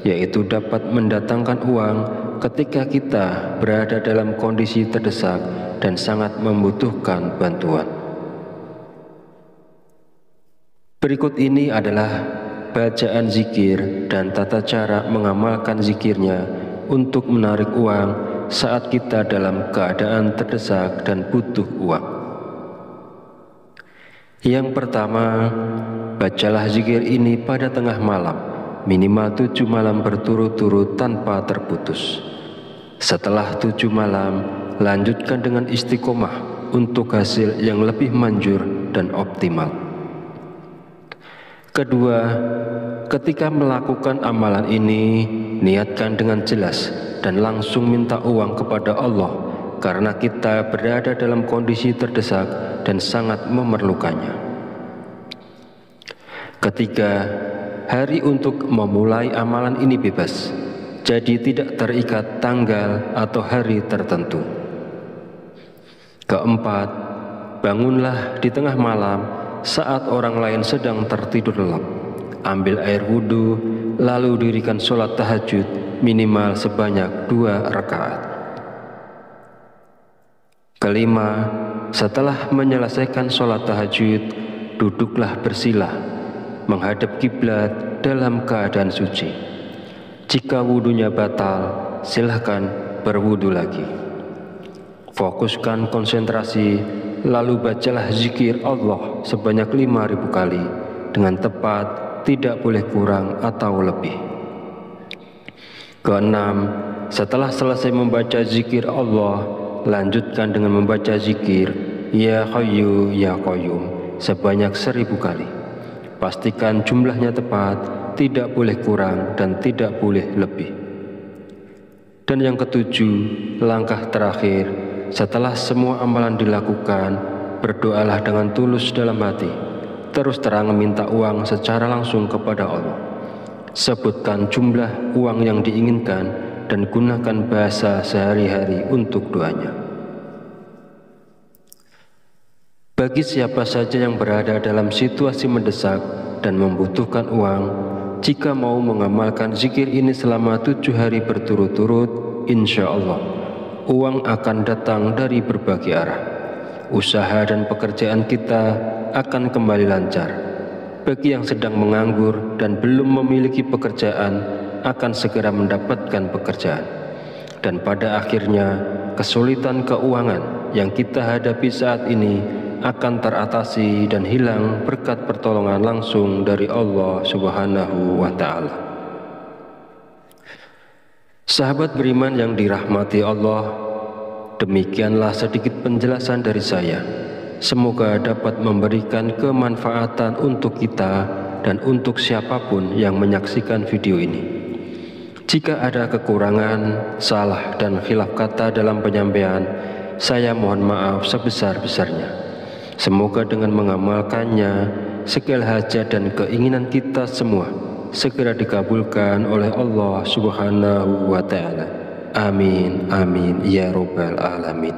yaitu dapat mendatangkan uang ketika kita berada dalam kondisi terdesak dan sangat membutuhkan bantuan. Berikut ini adalah bacaan zikir dan tata cara mengamalkan zikirnya untuk menarik uang saat kita dalam keadaan terdesak dan butuh uang. Yang pertama, bacalah zikir ini pada tengah malam, minimal 7 malam berturut-turut tanpa terputus. Setelah 7 malam, lanjutkan dengan istiqomah untuk hasil yang lebih manjur dan optimal. Kedua, ketika melakukan amalan ini, niatkan dengan jelas dan langsung minta uang kepada Allah, karena kita berada dalam kondisi terdesak dan sangat memerlukannya. Ketiga, hari untuk memulai amalan ini bebas, jadi tidak terikat tanggal atau hari tertentu. Keempat, bangunlah di tengah malam saat orang lain sedang tertidur lelap, ambil air wudhu, lalu dirikan sholat tahajud minimal sebanyak 2 rakaat. Kelima, setelah menyelesaikan sholat tahajud, duduklah bersila menghadap kiblat dalam keadaan suci. Jika wudunya batal, silahkan berwudu lagi. Fokuskan konsentrasi, lalu bacalah zikir Allah sebanyak 5.000 kali dengan tepat, tidak boleh kurang atau lebih. Keenam, setelah selesai membaca zikir Allah, lanjutkan dengan membaca zikir Ya Hayyu Ya Qayyum sebanyak 1.000 kali. Pastikan jumlahnya tepat, tidak boleh kurang dan tidak boleh lebih. Dan yang ketujuh, langkah terakhir, setelah semua amalan dilakukan, berdoalah dengan tulus dalam hati. Terus terang meminta uang secara langsung kepada Allah. Sebutkan jumlah uang yang diinginkan dan gunakan bahasa sehari-hari untuk doanya. Bagi siapa saja yang berada dalam situasi mendesak dan membutuhkan uang, jika mau mengamalkan zikir ini selama 7 hari berturut-turut, insya Allah uang akan datang dari berbagai arah. Usaha dan pekerjaan kita akan kembali lancar. Bagi yang sedang menganggur dan belum memiliki pekerjaan, akan segera mendapatkan pekerjaan. Dan pada akhirnya, kesulitan keuangan yang kita hadapi saat ini akan teratasi dan hilang berkat pertolongan langsung dari Allah Subhanahu wa Ta'ala. Sahabat beriman yang dirahmati Allah, demikianlah sedikit penjelasan dari saya. Semoga dapat memberikan kemanfaatan untuk kita dan untuk siapapun yang menyaksikan video ini. Jika ada kekurangan, salah dan khilaf kata dalam penyampaian, saya mohon maaf sebesar-besarnya. Semoga dengan mengamalkannya, segala hajat dan keinginan kita semua segera dikabulkan oleh Allah Subhanahu wa Ta'ala. Amin, amin, ya Rabbal Alamin.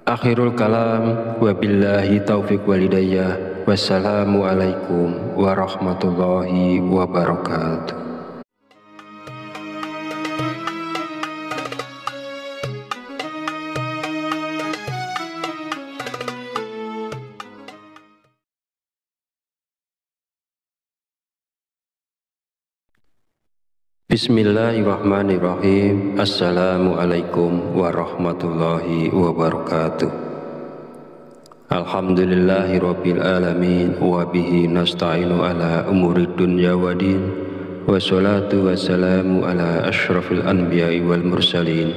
Akhirul kalam, wabillahi taufiq walidayah. Wassalamualaikum warahmatullahi wabarakatuh. Bismillahirrahmanirrahim. Assalamualaikum warahmatullahi wabarakatuh. Alhamdulillahirabbil alamin wa bihi nasta'inu ala umuri dunya waddin. Wassalatu wassalamu ala asyrafil anbiya'i wal mursalin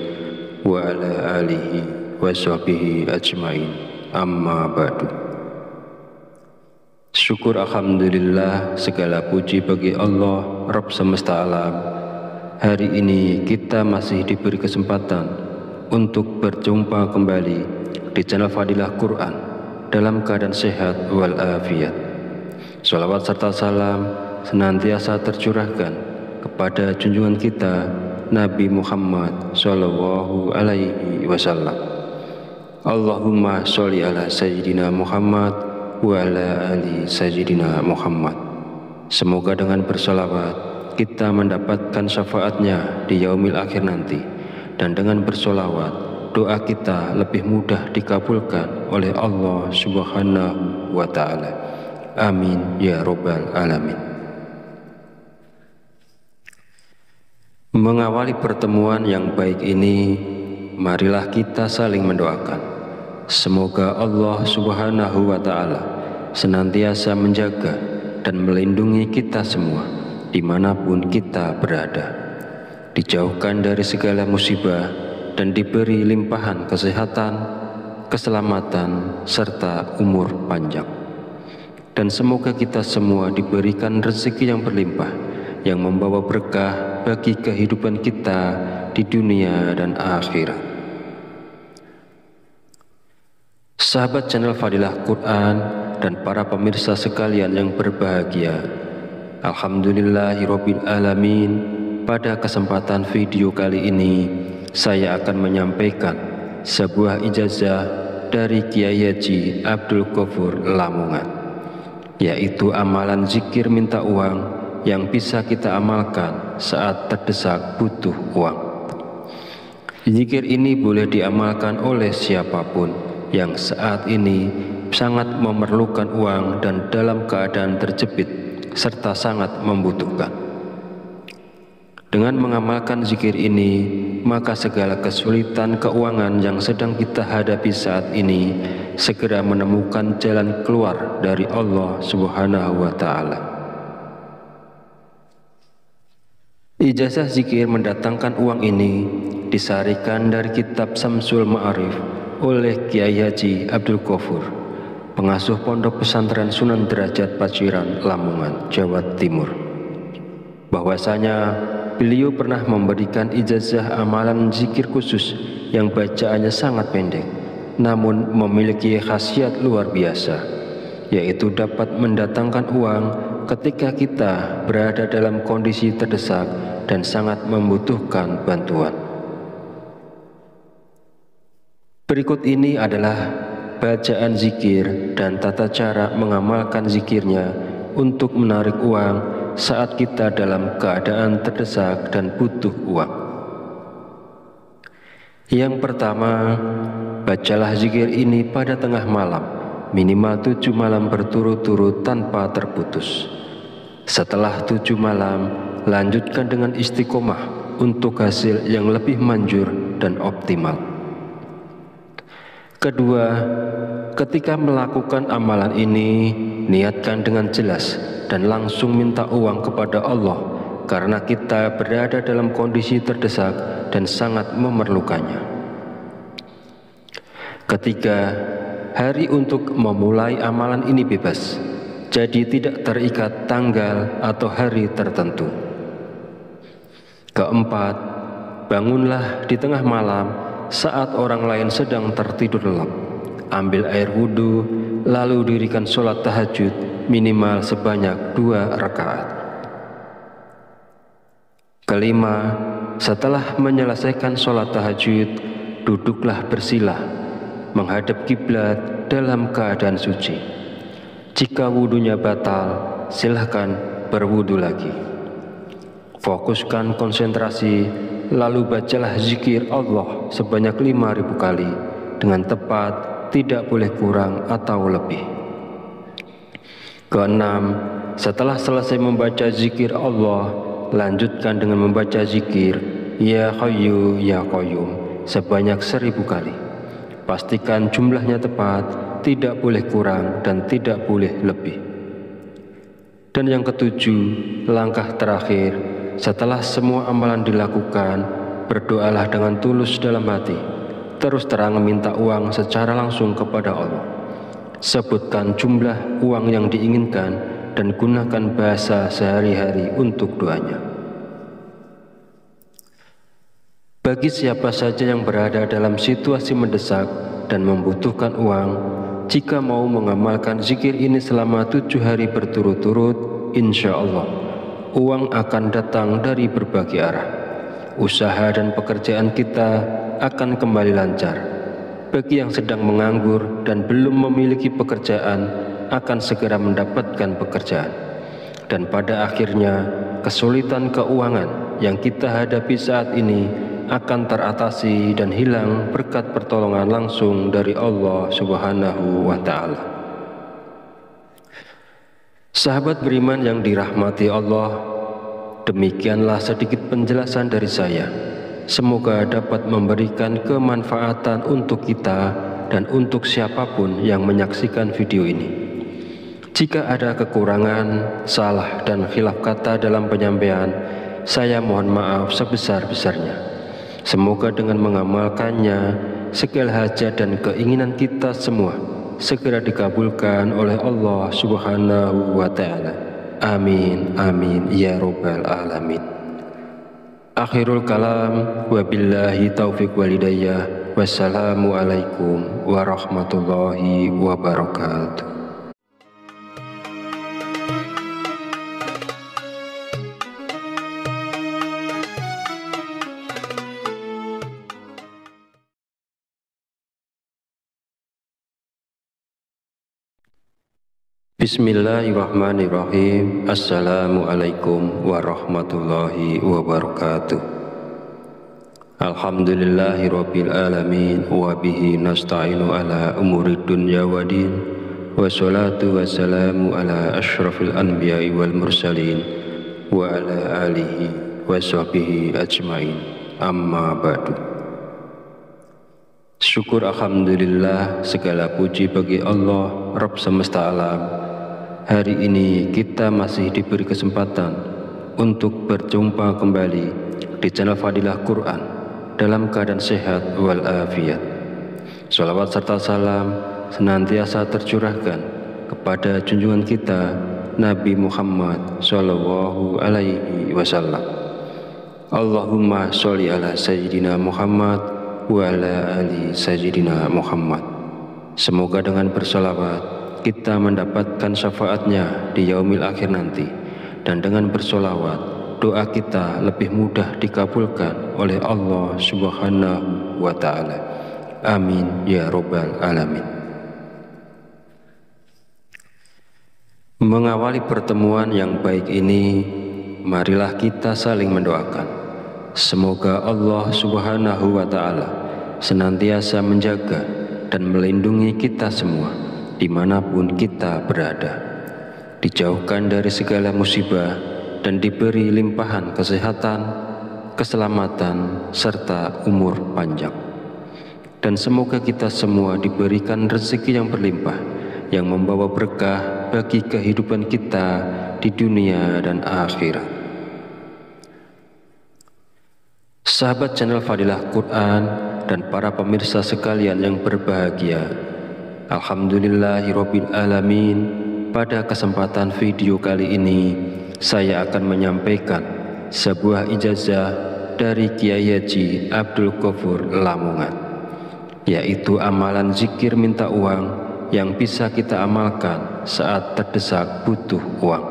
wa ala alihi wa sahbihi ajmain. Amma ba'du. Syukur alhamdulillah, segala puji bagi Allah Rabb semesta alam. Hari ini kita masih diberi kesempatan untuk berjumpa kembali di channel Fadilah Quran dalam keadaan sehat walafiat. Shalawat serta salam senantiasa tercurahkan kepada junjungan kita Nabi Muhammad Sallallahu Alaihi Wasallam. Allahumma sholli ala Sayyidina Muhammad wa ala ali Sayyidina Muhammad. Semoga dengan bersolawat kita mendapatkan syafaatnya di yaumil akhir nanti, dan dengan bersolawat doa kita lebih mudah dikabulkan oleh Allah Subhanahu wa Ta'ala. Amin ya Rabbal Alamin. Mengawali pertemuan yang baik ini, marilah kita saling mendoakan. Semoga Allah Subhanahu wa Ta'ala senantiasa menjaga dan melindungi kita semua dimanapun kita berada, dijauhkan dari segala musibah dan diberi limpahan kesehatan, keselamatan, serta umur panjang. Dan semoga kita semua diberikan rezeki yang berlimpah, yang membawa berkah bagi kehidupan kita di dunia dan akhirat. Sahabat channel Fadilah Quran dan para pemirsa sekalian yang berbahagia, alhamdulillahirabbil alamin. Pada kesempatan video kali ini, saya akan menyampaikan sebuah ijazah dari Kiai Haji Abdul Ghafur Lamongan, yaitu amalan zikir minta uang yang bisa kita amalkan saat terdesak butuh uang. Zikir ini boleh diamalkan oleh siapapun yang saat ini sangat memerlukan uang dan dalam keadaan terjepit serta sangat membutuhkan. Dengan mengamalkan zikir ini, maka segala kesulitan keuangan yang sedang kita hadapi saat ini segera menemukan jalan keluar dari Allah Subhanahu wa Ta'ala. Ijazah zikir mendatangkan uang ini disarikan dari kitab Samsul Ma'arif oleh Kiai Haji Abdul Ghafur, pengasuh Pondok Pesantren Sunan Derajat Paciran, Lamongan, Jawa Timur. Bahwasanya beliau pernah memberikan ijazah amalan zikir khusus yang bacaannya sangat pendek, namun memiliki khasiat luar biasa, yaitu dapat mendatangkan uang ketika kita berada dalam kondisi terdesak dan sangat membutuhkan bantuan. Berikut ini adalah bacaan zikir dan tata cara mengamalkan zikirnya untuk menarik uang saat kita dalam keadaan terdesak dan butuh uang. Yang pertama, bacalah zikir ini pada tengah malam, minimal 7 malam berturut-turut tanpa terputus. Setelah 7 malam, lanjutkan dengan istiqomah untuk hasil yang lebih manjur dan optimal. Kedua, ketika melakukan amalan ini, niatkan dengan jelas dan langsung minta uang kepada Allah karena kita berada dalam kondisi terdesak dan sangat memerlukannya. Ketiga, hari untuk memulai amalan ini bebas, jadi tidak terikat tanggal atau hari tertentu. Keempat, bangunlah di tengah malam saat orang lain sedang tertidur lelap. Ambil air wudhu, lalu dirikan sholat tahajud minimal sebanyak 2 rakaat. Kelima, setelah menyelesaikan sholat tahajud, duduklah bersila, menghadap kiblat dalam keadaan suci. Jika wudhunya batal, silahkan berwudhu lagi. Fokuskan konsentrasi, lalu bacalah zikir Allah sebanyak 5.000 kali dengan tepat, tidak boleh kurang atau lebih. Keenam, setelah selesai membaca zikir Allah, lanjutkan dengan membaca zikir Ya Hayyu Ya Qayyum sebanyak 1.000 kali. Pastikan jumlahnya tepat, tidak boleh kurang dan tidak boleh lebih. Dan yang ketujuh, langkah terakhir, setelah semua amalan dilakukan, berdoalah dengan tulus dalam hati, terus terang minta uang secara langsung kepada Allah. Sebutkan jumlah uang yang diinginkan dan gunakan bahasa sehari-hari untuk doanya. Bagi siapa saja yang berada dalam situasi mendesak dan membutuhkan uang, jika mau mengamalkan zikir ini selama 7 hari berturut-turut, insya Allah uang akan datang dari berbagai arah. Usaha dan pekerjaan kita akan kembali lancar. Bagi yang sedang menganggur dan belum memiliki pekerjaan, akan segera mendapatkan pekerjaan. Dan pada akhirnya, kesulitan keuangan yang kita hadapi saat ini akan teratasi dan hilang berkat pertolongan langsung dari Allah Subhanahu wa Ta'ala. Sahabat beriman yang dirahmati Allah, demikianlah sedikit penjelasan dari saya. Semoga dapat memberikan kemanfaatan untuk kita dan untuk siapapun yang menyaksikan video ini. Jika ada kekurangan, salah dan khilaf kata dalam penyampaian, saya mohon maaf sebesar-besarnya. Semoga dengan mengamalkannya, segala hajat dan keinginan kita semua segera dikabulkan oleh Allah Subhanahu wa Ta'ala. Amin, amin, ya Rabbal Alamin. Akhirul kalam, wabillahi taufiq walidayah. Wassalamualaikum warahmatullahi wabarakatuh. Bismillahirrahmanirrahim. Assalamualaikum warahmatullahi wabarakatuh. Alhamdulillahirabbil alamin wa bihi nasta'inu ala umuri dunya waddin. Wassalatu wassalamu ala asyrafil anbiya'i wal mursalin wa ala alihi wa sahbihi ajmain. Amma ba'du. Syukur alhamdulillah, segala puji bagi Allah Rabb semesta alam. Hari ini kita masih diberi kesempatan untuk berjumpa kembali di channel Fadilah Quran dalam keadaan sehat walafiat. Salawat serta salam senantiasa tercurahkan kepada junjungan kita Nabi Muhammad Sallallahu Alaihi Wasallam. Allahumma sholli ala Sayyidina Muhammad wa ala ali Sayyidina Muhammad. Semoga dengan bersolawat kita mendapatkan syafaatnya di yaumil akhir nanti, dan dengan bersolawat doa kita lebih mudah dikabulkan oleh Allah Subhanahu wa Ta'ala. Amin ya Rabbal Alamin. Mengawali pertemuan yang baik ini, marilah kita saling mendoakan. Semoga Allah Subhanahu wa Ta'ala senantiasa menjaga dan melindungi kita semua dimanapun kita berada, dijauhkan dari segala musibah dan diberi limpahan kesehatan, keselamatan, serta umur panjang. Dan semoga kita semua diberikan rezeki yang berlimpah, yang membawa berkah bagi kehidupan kita di dunia dan akhirat. Sahabat channel Fadilah Quran dan para pemirsa sekalian yang berbahagia, alhamdulillahirabbil alamin. Pada kesempatan video kali ini saya akan menyampaikan sebuah ijazah dari Kiai Haji Abdul Ghafur Lamongan, yaitu amalan zikir minta uang yang bisa kita amalkan saat terdesak butuh uang.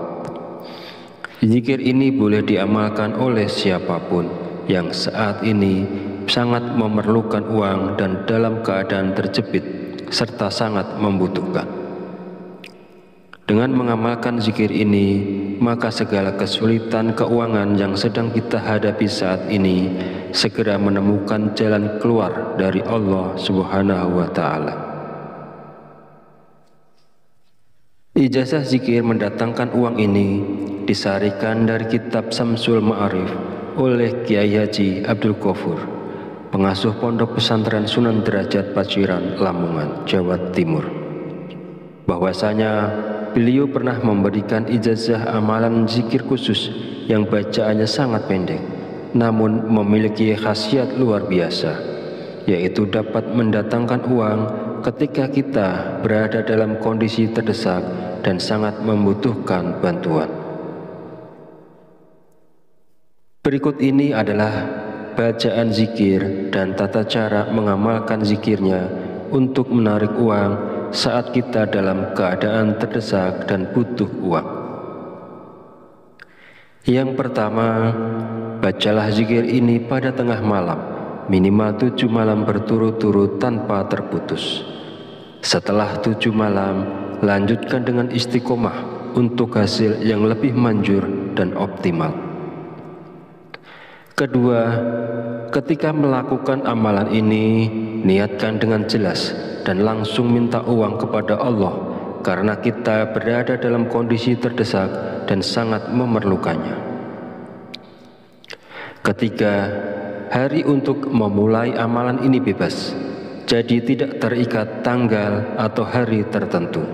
Zikir ini boleh diamalkan oleh siapapun yang saat ini sangat memerlukan uang dan dalam keadaan terjepit serta sangat membutuhkan. Dengan mengamalkan zikir ini, maka segala kesulitan keuangan yang sedang kita hadapi saat ini segera menemukan jalan keluar dari Allah Subhanahu wa Ta'ala. Ijazah zikir mendatangkan uang ini disarikan dari kitab Samsul Ma'arif oleh Kiai Haji Abdul Ghafur, pengasuh Pondok Pesantren Sunan Derajat Paciran, Lamongan, Jawa Timur. Bahwasanya beliau pernah memberikan ijazah amalan zikir khusus yang bacaannya sangat pendek, namun memiliki khasiat luar biasa, yaitu dapat mendatangkan uang ketika kita berada dalam kondisi terdesak dan sangat membutuhkan bantuan. Berikut ini adalah bacaan zikir dan tata cara mengamalkan zikirnya untuk menarik uang saat kita dalam keadaan terdesak dan butuh uang. Yang pertama, bacalah zikir ini pada tengah malam, minimal 7 malam berturut-turut tanpa terputus. Setelah 7 malam, lanjutkan dengan istiqomah untuk hasil yang lebih manjur dan optimal. Kedua, ketika melakukan amalan ini, niatkan dengan jelas dan langsung minta uang kepada Allah, karena kita berada dalam kondisi terdesak dan sangat memerlukannya. Ketiga, hari untuk memulai amalan ini bebas, jadi tidak terikat tanggal atau hari tertentu.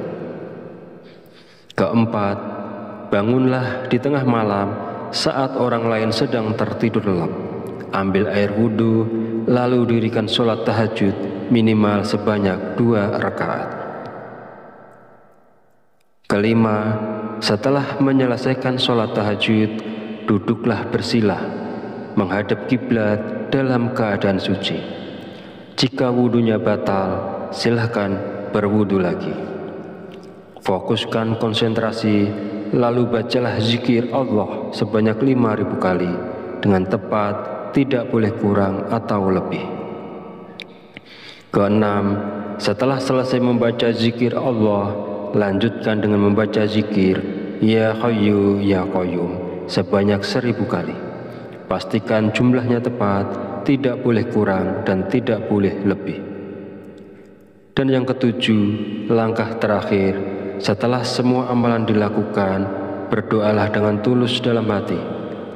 Keempat, bangunlah di tengah malam saat orang lain sedang tertidur lelap. Ambil air wudhu, lalu dirikan sholat tahajud minimal sebanyak 2 rakaat. Kelima, setelah menyelesaikan sholat tahajud, duduklah bersilah menghadap kiblat dalam keadaan suci. Jika wudhunya batal, silahkan berwudhu lagi. Fokuskan konsentrasi, lalu bacalah zikir Allah sebanyak 5.000 kali dengan tepat, tidak boleh kurang atau lebih. Keenam, setelah selesai membaca zikir Allah, lanjutkan dengan membaca zikir Ya Hayyu Ya Qayyum sebanyak 1000 kali. Pastikan jumlahnya tepat, tidak boleh kurang dan tidak boleh lebih. Dan yang ketujuh, langkah terakhir, setelah semua amalan dilakukan, berdoalah dengan tulus dalam hati,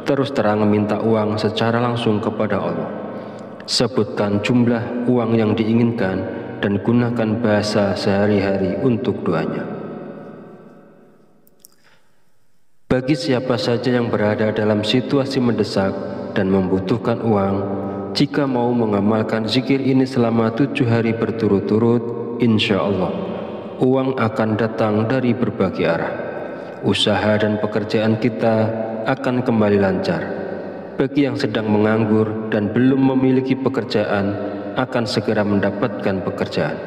terus terang meminta uang secara langsung kepada Allah. Sebutkan jumlah uang yang diinginkan dan gunakan bahasa sehari-hari untuk doanya. Bagi siapa saja yang berada dalam situasi mendesak dan membutuhkan uang, jika mau mengamalkan zikir ini selama 7 hari berturut-turut, insya Allah uang akan datang dari berbagai arah. Usaha dan pekerjaan kita akan kembali lancar. Bagi yang sedang menganggur dan belum memiliki pekerjaan, akan segera mendapatkan pekerjaan.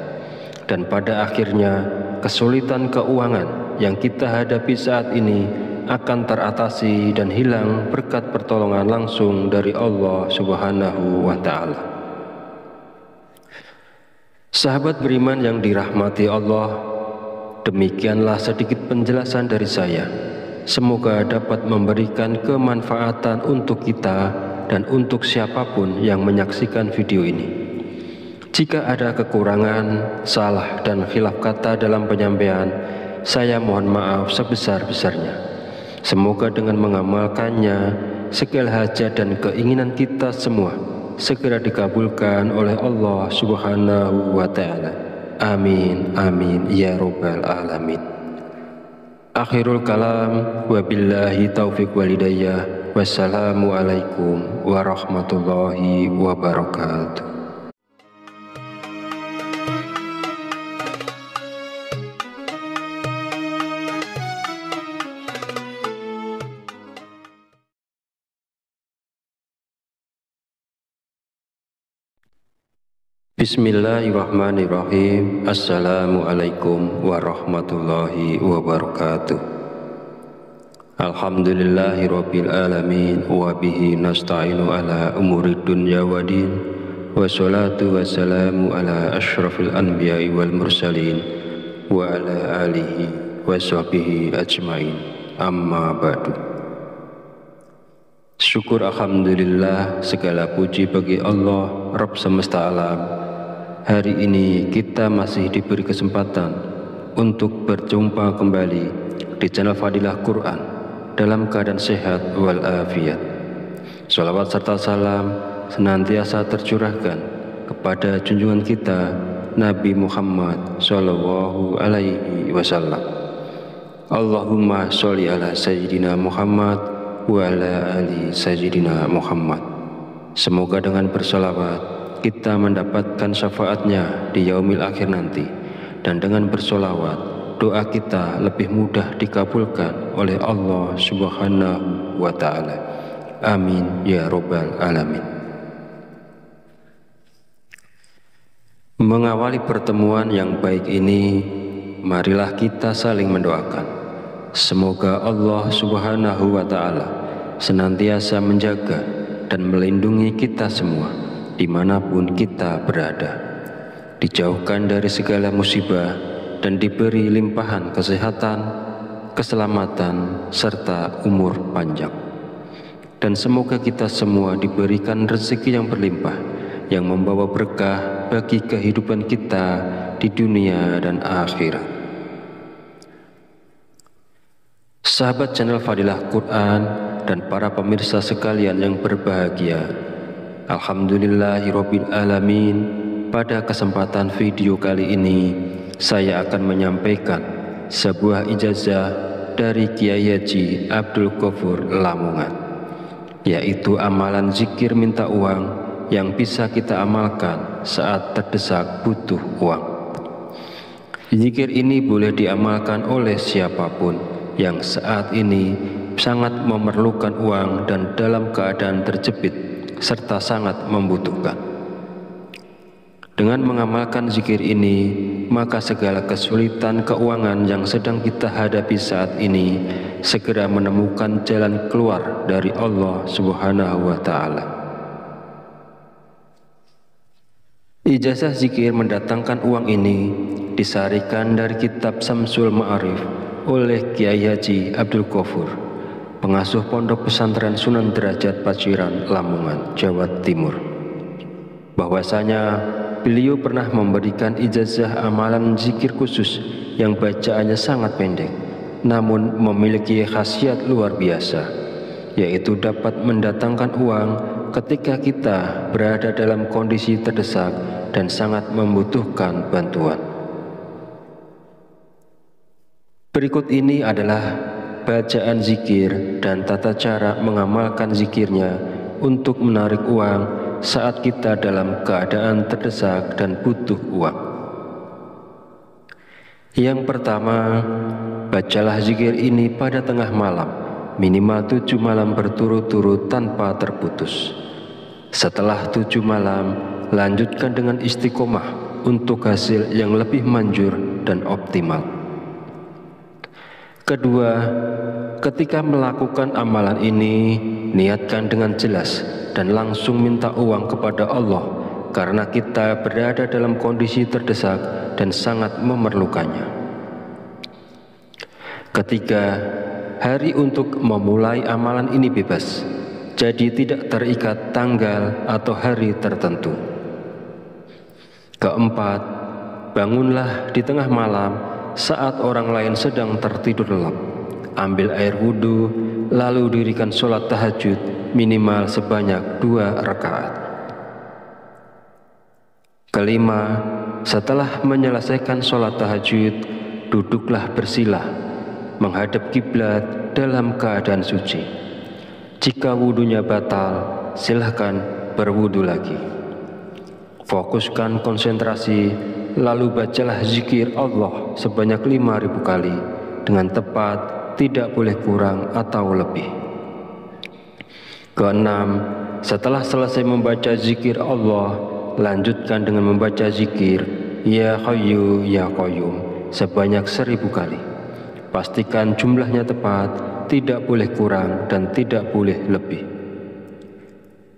Dan pada akhirnya, kesulitan keuangan yang kita hadapi saat ini akan teratasi dan hilang berkat pertolongan langsung dari Allah Subhanahu wa Ta'ala. Sahabat beriman yang dirahmati Allah, demikianlah sedikit penjelasan dari saya. Semoga dapat memberikan kemanfaatan untuk kita dan untuk siapapun yang menyaksikan video ini. Jika ada kekurangan, salah dan khilaf kata dalam penyampaian, saya mohon maaf sebesar-besarnya. Semoga dengan mengamalkannya, segala hajat dan keinginan kita semua segera dikabulkan oleh Allah Subhanahu wa Ta'ala. Amin, amin, ya Rabbal Alamin. Akhirul kalam, wabillahi taufiq walidayah, wassalamualaikum warahmatullahi wabarakatuh. Bismillahirrahmanirrahim. Assalamualaikum warahmatullahi wabarakatuh. Alhamdulillahirabbil alamin wa bihi nasta'inu ala umurid dunya waddin. Wassalatu wassalamu ala asyrafil anbiya'i wal mursalin wa ala alihi wa sahbihi ajmain. Amma ba'du. Syukur alhamdulillah, segala puji bagi Allah Rabb semesta alam. Hari ini kita masih diberi kesempatan untuk berjumpa kembali di channel Fadilah Quran dalam keadaan sehat walafiat. Salawat serta salam senantiasa tercurahkan kepada junjungan kita Nabi Muhammad Sallallahu Alaihi Wasallam. Allahumma sholli ala Sayyidina Muhammad wa ala ali Sayyidina Muhammad. Semoga dengan bersolawat kita mendapatkan syafaatnya di yaumil akhir nanti, dan dengan bersolawat doa kita lebih mudah dikabulkan oleh Allah Subhanahu wa Ta'ala. Amin ya Rabbal Alamin. Mengawali pertemuan yang baik ini, marilah kita saling mendoakan. Semoga Allah Subhanahu wa Ta'ala senantiasa menjaga dan melindungi kita semua dimanapun kita berada, dijauhkan dari segala musibah dan diberi limpahan kesehatan, keselamatan, serta umur panjang. Dan semoga kita semua diberikan rezeki yang berlimpah, yang membawa berkah bagi kehidupan kita di dunia dan akhirat. Sahabat channel Fadilah Quran dan para pemirsa sekalian yang berbahagia, alhamdulillahirabbil alamin. Pada kesempatan video kali ini, saya akan menyampaikan sebuah ijazah dari Kiai Haji Abdul Ghafur Lamongan, yaitu amalan zikir minta uang yang bisa kita amalkan saat terdesak butuh uang. Zikir ini boleh diamalkan oleh siapapun yang saat ini sangat memerlukan uang dan dalam keadaan terjepit serta sangat membutuhkan. Dengan mengamalkan zikir ini, maka segala kesulitan keuangan yang sedang kita hadapi saat ini segera menemukan jalan keluar dari Allah Subhanahu wa Ta'ala. Ijazah zikir mendatangkan uang ini disarikan dari kitab Samsul Ma'arif oleh Kiai Haji Abdul Ghafur, pengasuh Pondok Pesantren Sunan Derajat Paciran, Lamongan, Jawa Timur, bahwasanya beliau pernah memberikan ijazah amalan zikir khusus yang bacaannya sangat pendek, namun memiliki khasiat luar biasa, yaitu dapat mendatangkan uang ketika kita berada dalam kondisi terdesak dan sangat membutuhkan bantuan. Berikut ini adalah bacaan zikir dan tata cara mengamalkan zikirnya untuk menarik uang saat kita dalam keadaan terdesak dan butuh uang. Yang pertama, bacalah zikir ini pada tengah malam, minimal 7 malam berturut-turut tanpa terputus. Setelah 7 malam, lanjutkan dengan istiqomah untuk hasil yang lebih manjur dan optimal. Kedua, ketika melakukan amalan ini, niatkan dengan jelas dan langsung minta uang kepada Allah, karena kita berada dalam kondisi terdesak dan sangat memerlukannya. Ketiga, hari untuk memulai amalan ini bebas, jadi tidak terikat tanggal atau hari tertentu. Keempat, bangunlah di tengah malam saat orang lain sedang tertidur lelap. Ambil air wudhu, lalu dirikan sholat tahajud minimal sebanyak 2 rakaat. Kelima, setelah menyelesaikan sholat tahajud, duduklah bersila, menghadap kiblat dalam keadaan suci. Jika wudhunya batal, silahkan berwudhu lagi. Fokuskan konsentrasi, lalu bacalah zikir Allah sebanyak 5.000 kali dengan tepat, tidak boleh kurang atau lebih. Keenam, setelah selesai membaca zikir Allah, lanjutkan dengan membaca zikir Ya Hayyu Ya Qayyum sebanyak 1.000 kali. Pastikan jumlahnya tepat, tidak boleh kurang dan tidak boleh lebih.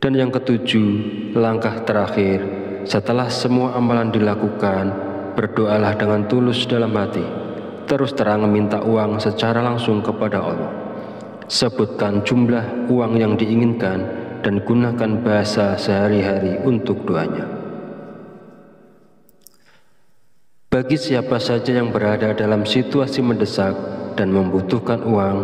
Dan yang ketujuh, langkah terakhir, setelah semua amalan dilakukan, berdoalah dengan tulus dalam hati. Terus terang meminta uang secara langsung kepada Allah. Sebutkan jumlah uang yang diinginkan dan gunakan bahasa sehari-hari untuk doanya. Bagi siapa saja yang berada dalam situasi mendesak dan membutuhkan uang,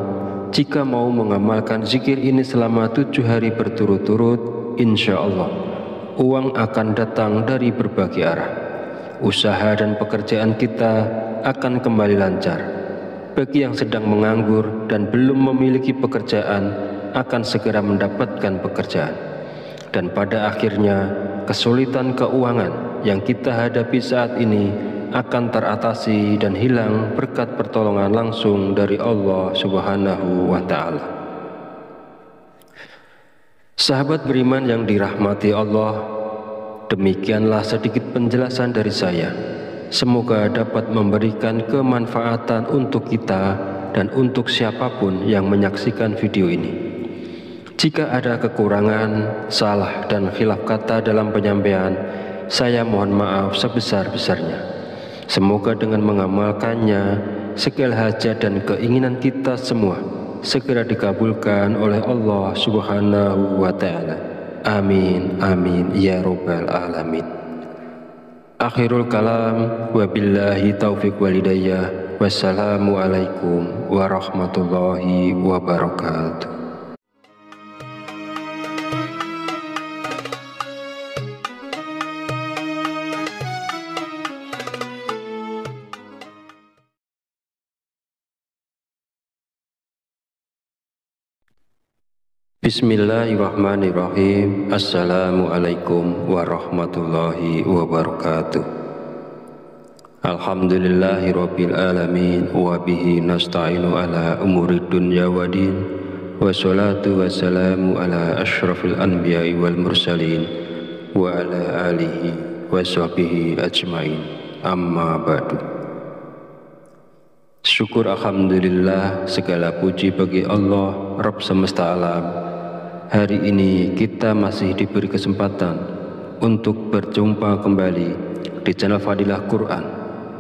jika mau mengamalkan zikir ini selama 7 hari berturut-turut, insya Allah uang akan datang dari berbagai arah. Usaha dan pekerjaan kita akan kembali lancar. Bagi yang sedang menganggur dan belum memiliki pekerjaan, akan segera mendapatkan pekerjaan. Dan pada akhirnya, kesulitan keuangan yang kita hadapi saat ini akan teratasi dan hilang berkat pertolongan langsung dari Allah Subhanahu wa Ta'ala. Sahabat beriman yang dirahmati Allah, demikianlah sedikit penjelasan dari saya. Semoga dapat memberikan kemanfaatan untuk kita dan untuk siapapun yang menyaksikan video ini. Jika ada kekurangan, salah dan khilaf kata dalam penyampaian, saya mohon maaf sebesar-besarnya. Semoga dengan mengamalkannya, segala hajat dan keinginan kita semua segera dikabulkan oleh Allah Subhanahu wa Ta'ala. Amin, amin, ya Rabbal Alamin. Akhirul kalam, wabillahi taufiq walhidayah. Wassalamualaikum warahmatullahi wabarakatuh. Bismillahirrahmanirrahim. Assalamualaikum warahmatullahi wabarakatuh. Alhamdulillahirabbil alamin wa bihi nasta'inu ala umuri dunya waddin. Wassalatu wassalamu ala asyrafil anbiya'i wal mursalin wa ala alihi wa sahbihi ajmain. Amma ba'du. Syukur alhamdulillah, segala puji bagi Allah Rabb semesta alam. Hari ini kita masih diberi kesempatan untuk berjumpa kembali di channel Fadilah Quran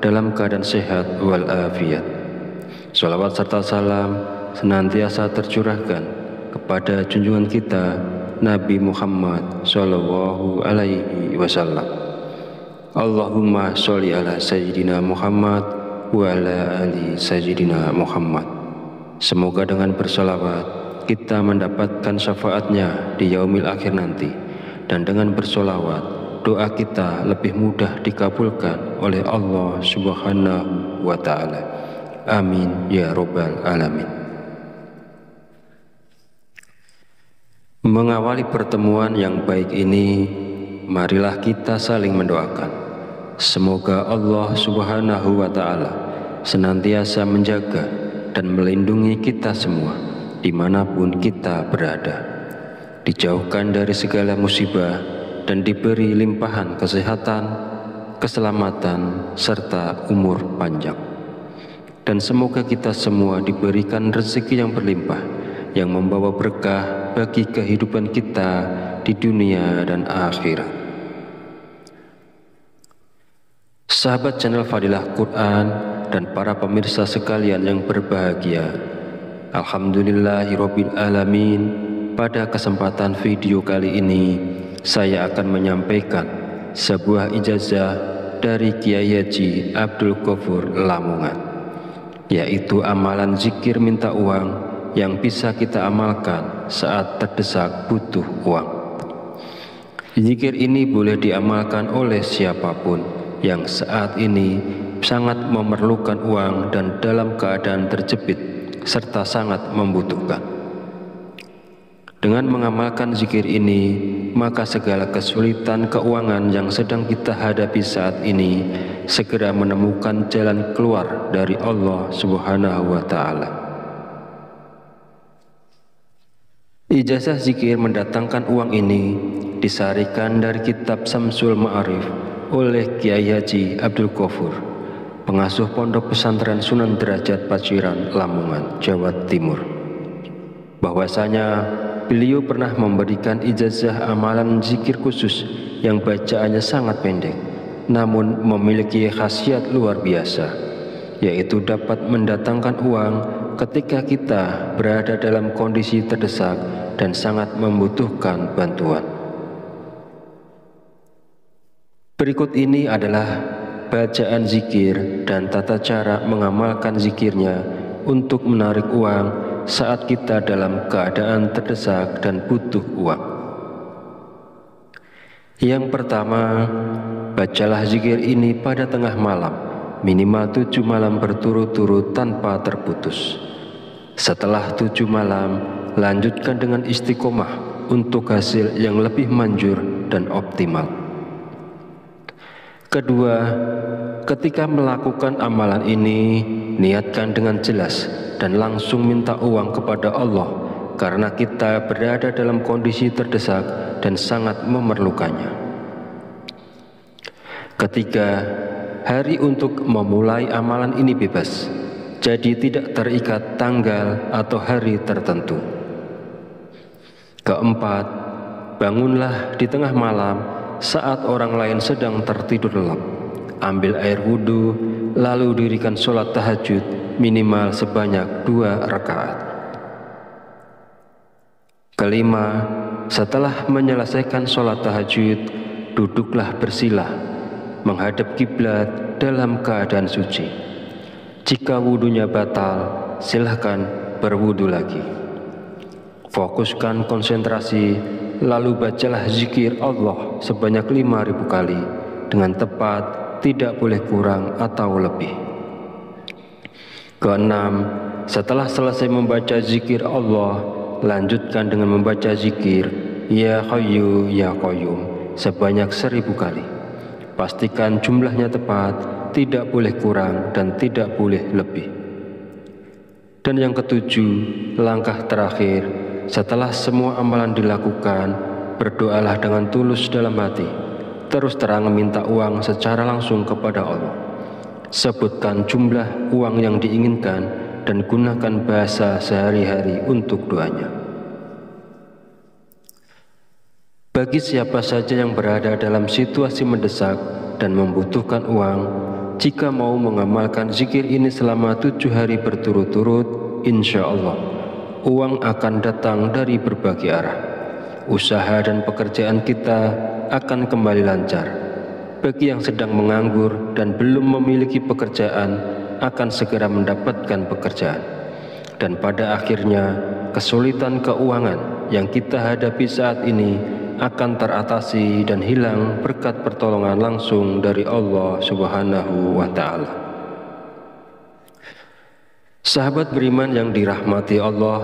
dalam keadaan sehat walafiat. Sholawat serta salam senantiasa tercurahkan kepada junjungan kita Nabi Muhammad Sallallahu Alaihi Wasallam. Allahumma sholli ala Sayyidina Muhammad wa ala ali Sayyidina Muhammad. Semoga dengan bersolawat kita mendapatkan syafaatnya di yaumil akhir nanti, dan dengan bersolawat doa kita lebih mudah dikabulkan oleh Allah Subhanahu wa Ta'ala. Amin ya Rabbal Alamin. Mengawali pertemuan yang baik ini, marilah kita saling mendoakan. Semoga Allah Subhanahu wa Ta'ala senantiasa menjaga dan melindungi kita semua dimanapun kita berada, dijauhkan dari segala musibah dan diberi limpahan kesehatan, keselamatan, serta umur panjang. Dan semoga kita semua diberikan rezeki yang berlimpah, yang membawa berkah bagi kehidupan kita di dunia dan akhirat. Sahabat channel Fadilah Quran dan para pemirsa sekalian yang berbahagia, alhamdulillahirabbil alamin. Pada kesempatan video kali ini saya akan menyampaikan sebuah ijazah dari Kiai Haji Abdul Ghafur Lamongan, yaitu amalan zikir minta uang yang bisa kita amalkan saat terdesak butuh uang. Zikir ini boleh diamalkan oleh siapapun yang saat ini sangat memerlukan uang dan dalam keadaan terjepit serta sangat membutuhkan. Dengan mengamalkan zikir ini, maka segala kesulitan keuangan yang sedang kita hadapi saat ini segera menemukan jalan keluar dari Allah Subhanahu wa Ta'ala. Ijazah zikir mendatangkan uang ini disarikan dari kitab Samsul Ma'arif oleh Kiai Haji Abdul Ghafur, pengasuh Pondok Pesantren Sunan Derajat Paciran, Lamongan, Jawa Timur. Bahwasanya beliau pernah memberikan ijazah amalan zikir khusus yang bacaannya sangat pendek, namun memiliki khasiat luar biasa, yaitu dapat mendatangkan uang ketika kita berada dalam kondisi terdesak dan sangat membutuhkan bantuan. Berikut ini adalah bacaan zikir dan tata cara mengamalkan zikirnya untuk menarik uang saat kita dalam keadaan terdesak dan butuh uang. Yang pertama, bacalah zikir ini pada tengah malam, minimal 7 malam berturut-turut tanpa terputus. Setelah 7 malam, lanjutkan dengan istiqomah untuk hasil yang lebih manjur dan optimal. Kedua, ketika melakukan amalan ini, niatkan dengan jelas dan langsung minta uang kepada Allah karena kita berada dalam kondisi terdesak dan sangat memerlukannya. Ketiga, hari untuk memulai amalan ini bebas, jadi tidak terikat tanggal atau hari tertentu. Keempat, bangunlah di tengah malam saat orang lain sedang tertidur lelap. Ambil air wudhu, lalu dirikan sholat tahajud minimal sebanyak 2 rakaat. Kelima, setelah menyelesaikan sholat tahajud, duduklah bersila, menghadap kiblat dalam keadaan suci. Jika wudhunya batal, silahkan berwudhu lagi. Fokuskan konsentrasi, lalu bacalah zikir Allah sebanyak 5.000 kali dengan tepat, tidak boleh kurang atau lebih. Keenam, setelah selesai membaca zikir Allah, lanjutkan dengan membaca zikir Ya Hayyu Ya Qayyum sebanyak 1.000 kali. Pastikan jumlahnya tepat, tidak boleh kurang dan tidak boleh lebih. Dan yang ketujuh, langkah terakhir, setelah semua amalan dilakukan, berdoalah dengan tulus dalam hati, terus terang minta uang secara langsung kepada Allah. Sebutkan jumlah uang yang diinginkan dan gunakan bahasa sehari-hari untuk doanya. Bagi siapa saja yang berada dalam situasi mendesak dan membutuhkan uang, jika mau mengamalkan zikir ini selama 7 hari berturut-turut, insya Allah uang akan datang dari berbagai arah. Usaha dan pekerjaan kita akan kembali lancar. Bagi yang sedang menganggur dan belum memiliki pekerjaan, akan segera mendapatkan pekerjaan. Dan pada akhirnya, kesulitan keuangan yang kita hadapi saat ini akan teratasi dan hilang berkat pertolongan langsung dari Allah Subhanahu wa Ta'ala. Sahabat beriman yang dirahmati Allah,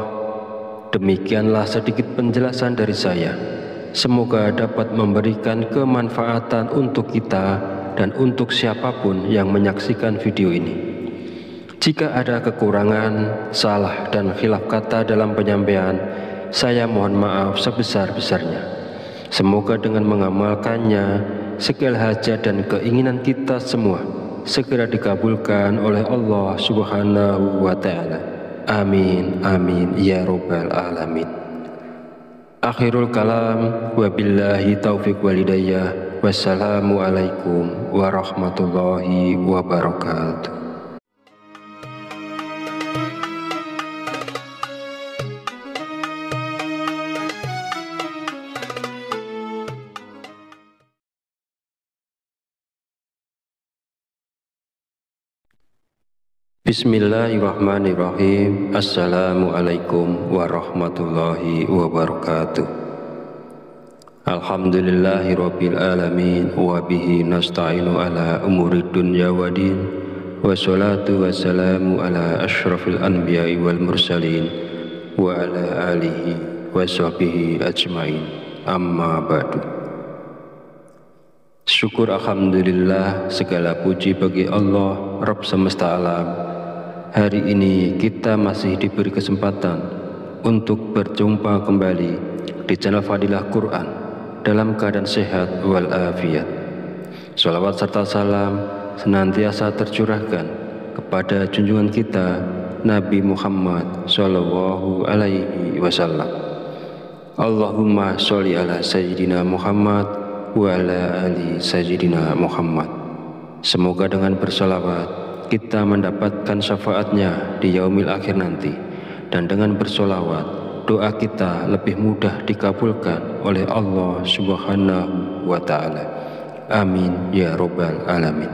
demikianlah sedikit penjelasan dari saya. Semoga dapat memberikan kemanfaatan untuk kita dan untuk siapapun yang menyaksikan video ini. Jika ada kekurangan, salah dan khilaf kata dalam penyampaian, saya mohon maaf sebesar-besarnya. Semoga dengan mengamalkannya, segala hajat dan keinginan kita semua segera dikabulkan oleh Allah Subhanahu wa Ta'ala. Amin, amin, ya Rabbal Alamin. Akhirul kalam, wabillahi taufiq walidayah. Wassalamualaikum warahmatullahi wabarakatuh. Bismillahirrahmanirrahim. Assalamualaikum warahmatullahi wabarakatuh. Alhamdulillahirabbil alamin wa bihi nasta'inu ala umuri dunya waddin. Wassalatu wassalamu ala asyrafil anbiya'i wal mursalin wa ala alihi wa sahbihi ajmain. Amma ba'du. Syukur alhamdulillah, segala puji bagi Allah Rabb semesta alam. Hari ini kita masih diberi kesempatan untuk berjumpa kembali di channel Fadilah Quran dalam keadaan sehat walafiat. Salawat serta salam senantiasa tercurahkan kepada junjungan kita Nabi Muhammad Sallallahu Alaihi Wasallam. Allahumma sholli ala Sayyidina Muhammad wa ala ali Sayyidina Muhammad. Semoga dengan bersolawat kita mendapatkan syafaatnya di yaumil akhir nanti, dan dengan bersolawat doa kita lebih mudah dikabulkan oleh Allah Subhanahu wa Ta'ala. Amin ya Rabbal Alamin.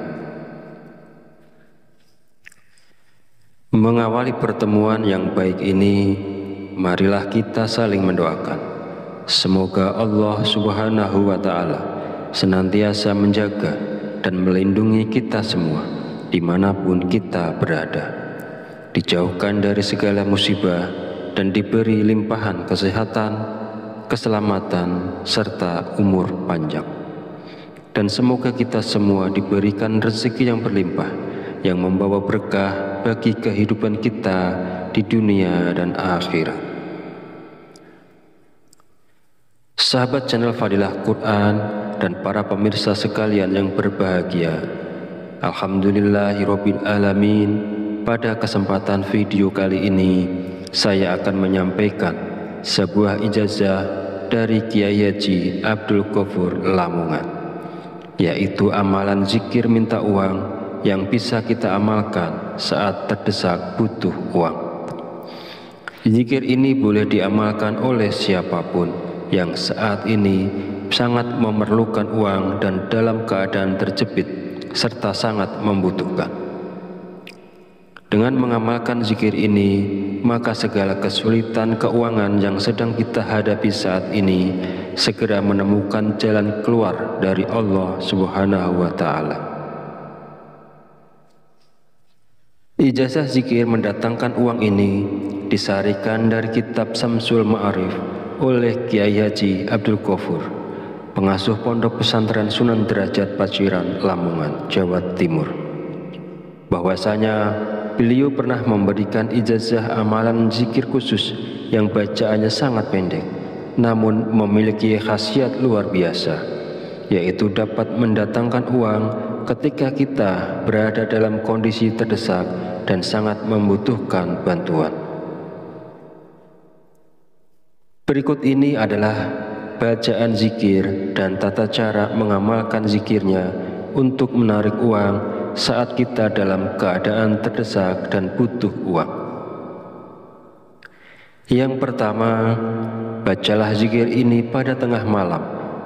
Mengawali pertemuan yang baik ini, marilah kita saling mendoakan. Semoga Allah Subhanahu wa Ta'ala senantiasa menjaga dan melindungi kita semua dimanapun kita berada, dijauhkan dari segala musibah dan diberi limpahan kesehatan, keselamatan, serta umur panjang. Dan semoga kita semua diberikan rezeki yang berlimpah, yang membawa berkah bagi kehidupan kita di dunia dan akhirat. Sahabat channel Fadilah Quran dan para pemirsa sekalian yang berbahagia, alhamdulillahirabbil alamin. Pada kesempatan video kali ini saya akan menyampaikan sebuah ijazah dari Kiai Haji Abdul Ghafur Lamongan, yaitu amalan zikir minta uang yang bisa kita amalkan saat terdesak butuh uang. Zikir ini boleh diamalkan oleh siapapun yang saat ini sangat memerlukan uang dan dalam keadaan terjepit serta sangat membutuhkan. Dengan mengamalkan zikir ini, maka segala kesulitan keuangan yang sedang kita hadapi saat ini segera menemukan jalan keluar dari Allah Subhanahu wa Ta'ala. Ijazah zikir mendatangkan uang ini disarikan dari kitab Samsul Ma'arif oleh Kiai Haji Abdul Ghafur, pengasuh Pondok Pesantren Sunan Derajat Paciran, Lamongan, Jawa Timur. Bahwasanya beliau pernah memberikan ijazah amalan zikir khusus yang bacaannya sangat pendek, namun memiliki khasiat luar biasa, yaitu dapat mendatangkan uang ketika kita berada dalam kondisi terdesak dan sangat membutuhkan bantuan. Berikut ini adalah bacaan zikir dan tata cara mengamalkan zikirnya untuk menarik uang saat kita dalam keadaan terdesak dan butuh uang. Yang pertama, bacalah zikir ini pada tengah malam,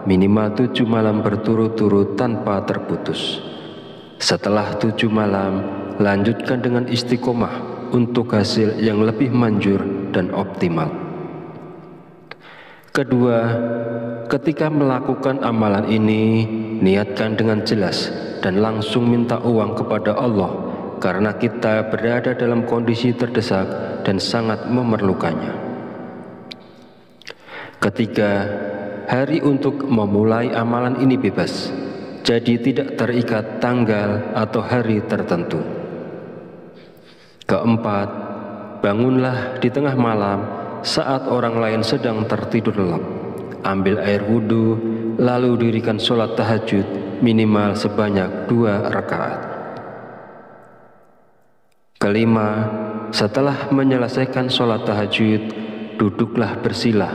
minimal 7 malam berturut-turut tanpa terputus. Setelah 7 malam, lanjutkan dengan istiqomah untuk hasil yang lebih manjur dan optimal. Kedua, ketika melakukan amalan ini, niatkan dengan jelas dan langsung minta uang kepada Allah karena kita berada dalam kondisi terdesak dan sangat memerlukannya. Ketiga, hari untuk memulai amalan ini bebas, jadi tidak terikat tanggal atau hari tertentu. Keempat, bangunlah di tengah malam saat orang lain sedang tertidur lelap. Ambil air wudhu, lalu dirikan sholat tahajud minimal sebanyak 2 rakaat. Kelima, setelah menyelesaikan sholat tahajud, duduklah bersila,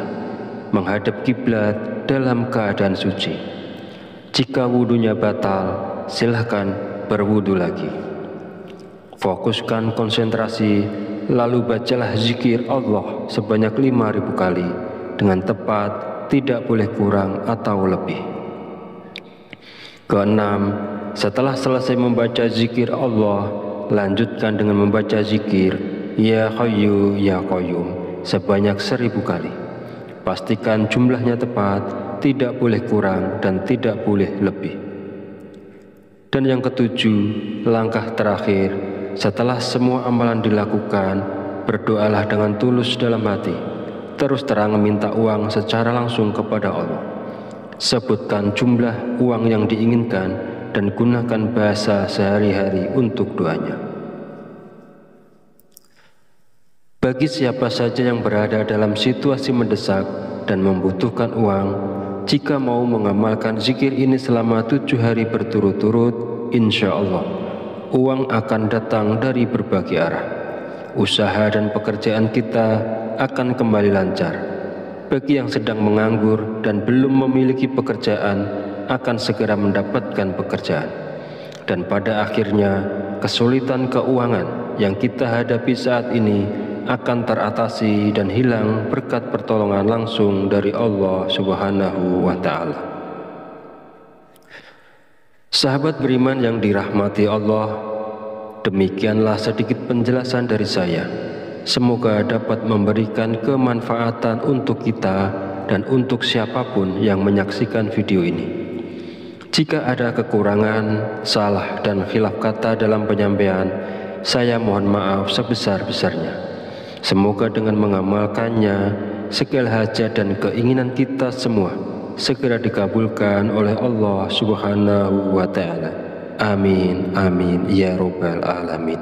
menghadap kiblat dalam keadaan suci. Jika wudhunya batal, silahkan berwudhu lagi. Fokuskan konsentrasi, lalu bacalah zikir Allah sebanyak 5.000 kali dengan tepat, tidak boleh kurang atau lebih. Keenam, setelah selesai membaca zikir Allah, lanjutkan dengan membaca zikir Ya Hayyu Ya Qayyum sebanyak 1.000 kali. Pastikan jumlahnya tepat, tidak boleh kurang dan tidak boleh lebih. Dan yang ketujuh, langkah terakhir, setelah semua amalan dilakukan, berdoalah dengan tulus dalam hati, terus terang meminta uang secara langsung kepada Allah. Sebutkan jumlah uang yang diinginkan dan gunakan bahasa sehari-hari untuk doanya. Bagi siapa saja yang berada dalam situasi mendesak dan membutuhkan uang, jika mau mengamalkan zikir ini selama 7 hari berturut-turut, insya Allah uang akan datang dari berbagai arah. Usaha dan pekerjaan kita akan kembali lancar. Bagi yang sedang menganggur dan belum memiliki pekerjaan, akan segera mendapatkan pekerjaan. Dan pada akhirnya, kesulitan keuangan yang kita hadapi saat ini akan teratasi dan hilang berkat pertolongan langsung dari Allah Subhanahu wa Ta'ala. Sahabat beriman yang dirahmati Allah, demikianlah sedikit penjelasan dari saya. Semoga dapat memberikan kemanfaatan untuk kita dan untuk siapapun yang menyaksikan video ini. Jika ada kekurangan, salah dan khilaf kata dalam penyampaian, saya mohon maaf sebesar-besarnya. Semoga dengan mengamalkannya, segala hajat dan keinginan kita semua segera dikabulkan oleh Allah Subhanahu wa Ta'ala. Amin, amin, ya Rabbal Alamin.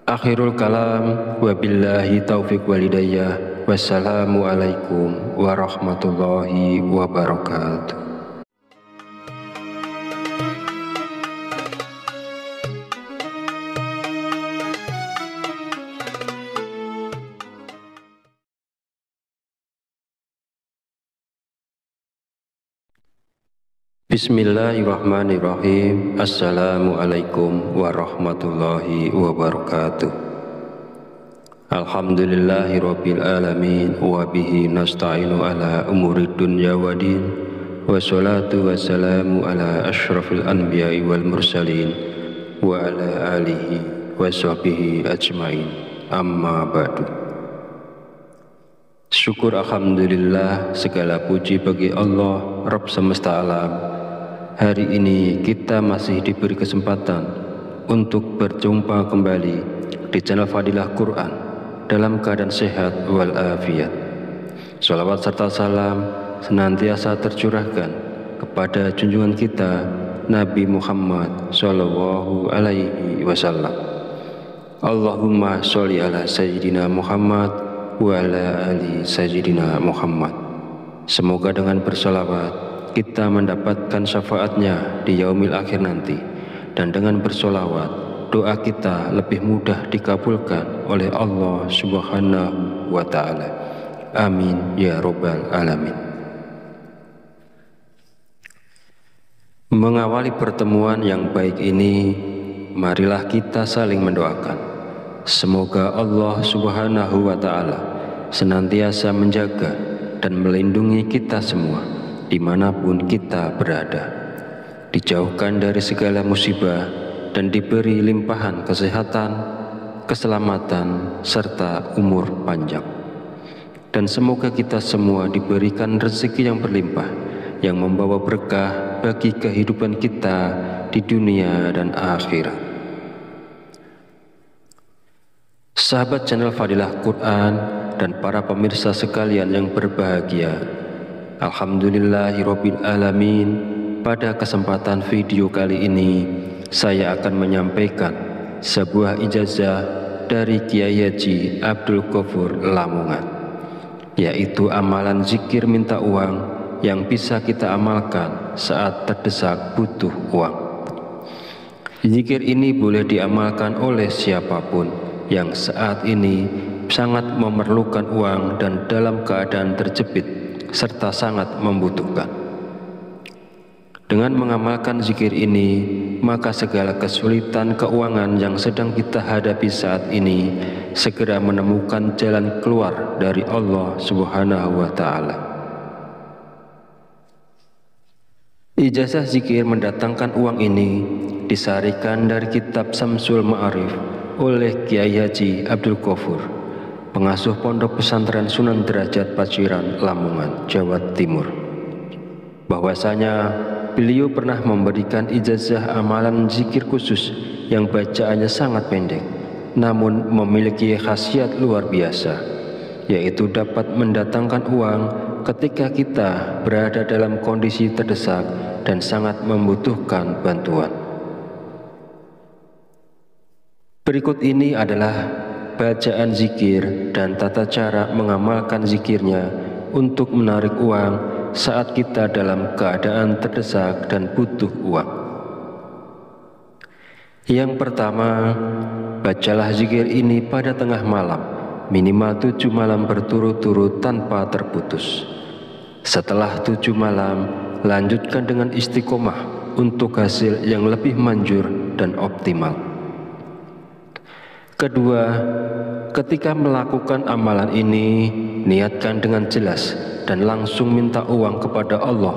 Akhirul kalam, wabillahi taufiq walidayah, wassalamualaikum warahmatullahi wabarakatuh. Bismillahirrahmanirrahim. Assalamualaikum warahmatullahi wabarakatuh. Alhamdulillahirabbil alamin wa bihi nasta'inu ala umurid dunya waddin. Wassalatu wassalamu ala asyrafil anbiya'i wal mursalin wa ala alihi wa sahbihi ajmain. Amma ba'du. Syukur alhamdulillah, segala puji bagi Allah Rabb semesta alam. Hari ini kita masih diberi kesempatan untuk berjumpa kembali di channel Fadilah Quran dalam keadaan sehat walafiat. Salawat serta salam senantiasa tercurahkan kepada junjungan kita Nabi Muhammad sallallahu alaihi wasallam. Allahumma sholli ala sayyidina Muhammad wa ala ali sayyidina Muhammad. Semoga dengan bersolawat kita mendapatkan syafaatnya di yaumil akhir nanti, dan dengan bersolawat doa kita lebih mudah dikabulkan oleh Allah Subhanahu wa Ta'ala. Amin ya Rabbal Alamin. Mengawali pertemuan yang baik ini, marilah kita saling mendoakan. Semoga Allah Subhanahu wa Ta'ala senantiasa menjaga dan melindungi kita semua dimanapun kita berada, dijauhkan dari segala musibah dan diberi limpahan kesehatan, keselamatan, serta umur panjang. Dan semoga kita semua diberikan rezeki yang berlimpah, yang membawa berkah bagi kehidupan kita di dunia dan akhirat. Sahabat channel Fadilah Quran dan para pemirsa sekalian yang berbahagia, Alhamdulillahirabbil alamin. Pada kesempatan video kali ini, saya akan menyampaikan sebuah ijazah dari Kiai Haji Abdul Ghafur Lamongan, yaitu amalan zikir minta uang yang bisa kita amalkan saat terdesak butuh uang. Zikir ini boleh diamalkan oleh siapapun yang saat ini sangat memerlukan uang dan dalam keadaan terjepit serta sangat membutuhkan. Dengan mengamalkan zikir ini, maka segala kesulitan keuangan yang sedang kita hadapi saat ini segera menemukan jalan keluar dari Allah Subhanahu wa Ta'ala. Ijazah zikir mendatangkan uang ini disarikan dari kitab Samsul Ma'arif oleh Kiai Haji Abdul Ghafur, pengasuh Pondok Pesantren Sunan Derajat Paciran, Lamongan, Jawa Timur. Bahwasanya beliau pernah memberikan ijazah amalan zikir khusus yang bacaannya sangat pendek, namun memiliki khasiat luar biasa, yaitu dapat mendatangkan uang ketika kita berada dalam kondisi terdesak dan sangat membutuhkan bantuan. Berikut ini adalah bacaan zikir dan tata cara mengamalkan zikirnya untuk menarik uang saat kita dalam keadaan terdesak dan butuh uang. Yang pertama, bacalah zikir ini pada tengah malam, minimal 7 malam berturut-turut tanpa terputus. Setelah 7 malam, lanjutkan dengan istiqomah untuk hasil yang lebih manjur dan optimal. Kedua, ketika melakukan amalan ini, niatkan dengan jelas dan langsung minta uang kepada Allah,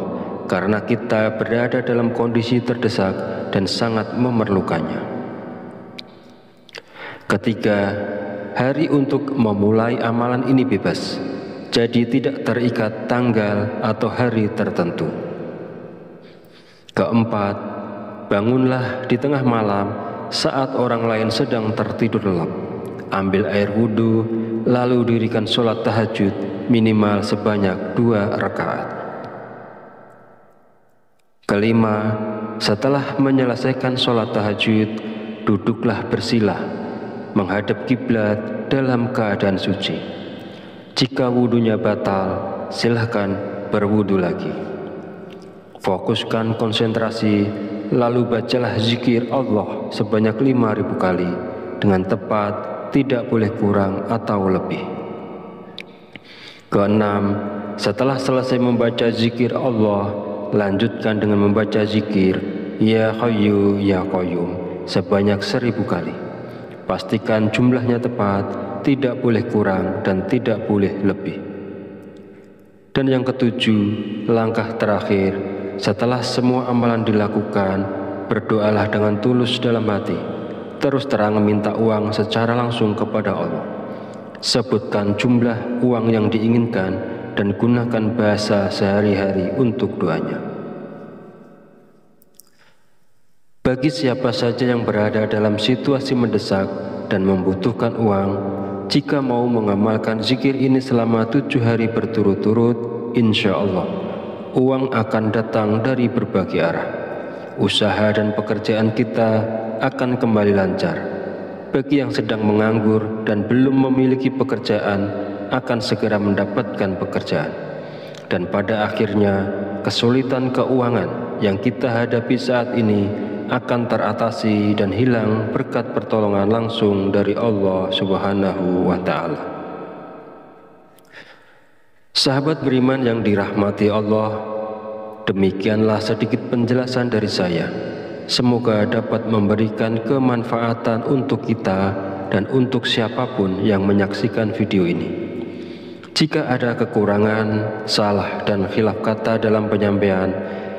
karena kita berada dalam kondisi terdesak dan sangat memerlukannya. Ketiga, hari untuk memulai amalan ini bebas, jadi tidak terikat tanggal atau hari tertentu. Keempat, bangunlah di tengah malam saat orang lain sedang tertidur lelap. Ambil air wudhu, lalu dirikan sholat tahajud minimal sebanyak 2 rakaat. Kelima, setelah menyelesaikan sholat tahajud, duduklah bersilah, menghadap kiblat dalam keadaan suci. Jika wudhunya batal, silahkan berwudhu lagi. Fokuskan konsentrasi, lalu bacalah zikir Allah sebanyak 5.000 kali dengan tepat, tidak boleh kurang atau lebih. Keenam, setelah selesai membaca zikir Allah, lanjutkan dengan membaca zikir Ya Hayyu Ya Qayyum sebanyak 1.000 kali. Pastikan jumlahnya tepat, tidak boleh kurang dan tidak boleh lebih. Dan yang ketujuh, langkah terakhir, setelah semua amalan dilakukan, berdoalah dengan tulus dalam hati. Terus terang minta uang secara langsung kepada Allah. Sebutkan jumlah uang yang diinginkan dan gunakan bahasa sehari-hari untuk doanya. Bagi siapa saja yang berada dalam situasi mendesak dan membutuhkan uang, jika mau mengamalkan zikir ini selama 7 hari berturut-turut, insya Allah uang akan datang dari berbagai arah. Usaha dan pekerjaan kita akan kembali lancar. Bagi yang sedang menganggur dan belum memiliki pekerjaan, akan segera mendapatkan pekerjaan. Dan pada akhirnya, kesulitan keuangan yang kita hadapi saat ini akan teratasi dan hilang berkat pertolongan langsung dari Allah Subhanahu wa Ta'ala. Sahabat beriman yang dirahmati Allah, demikianlah sedikit penjelasan dari saya. Semoga dapat memberikan kemanfaatan untuk kita dan untuk siapapun yang menyaksikan video ini. Jika ada kekurangan, salah dan khilaf kata dalam penyampaian,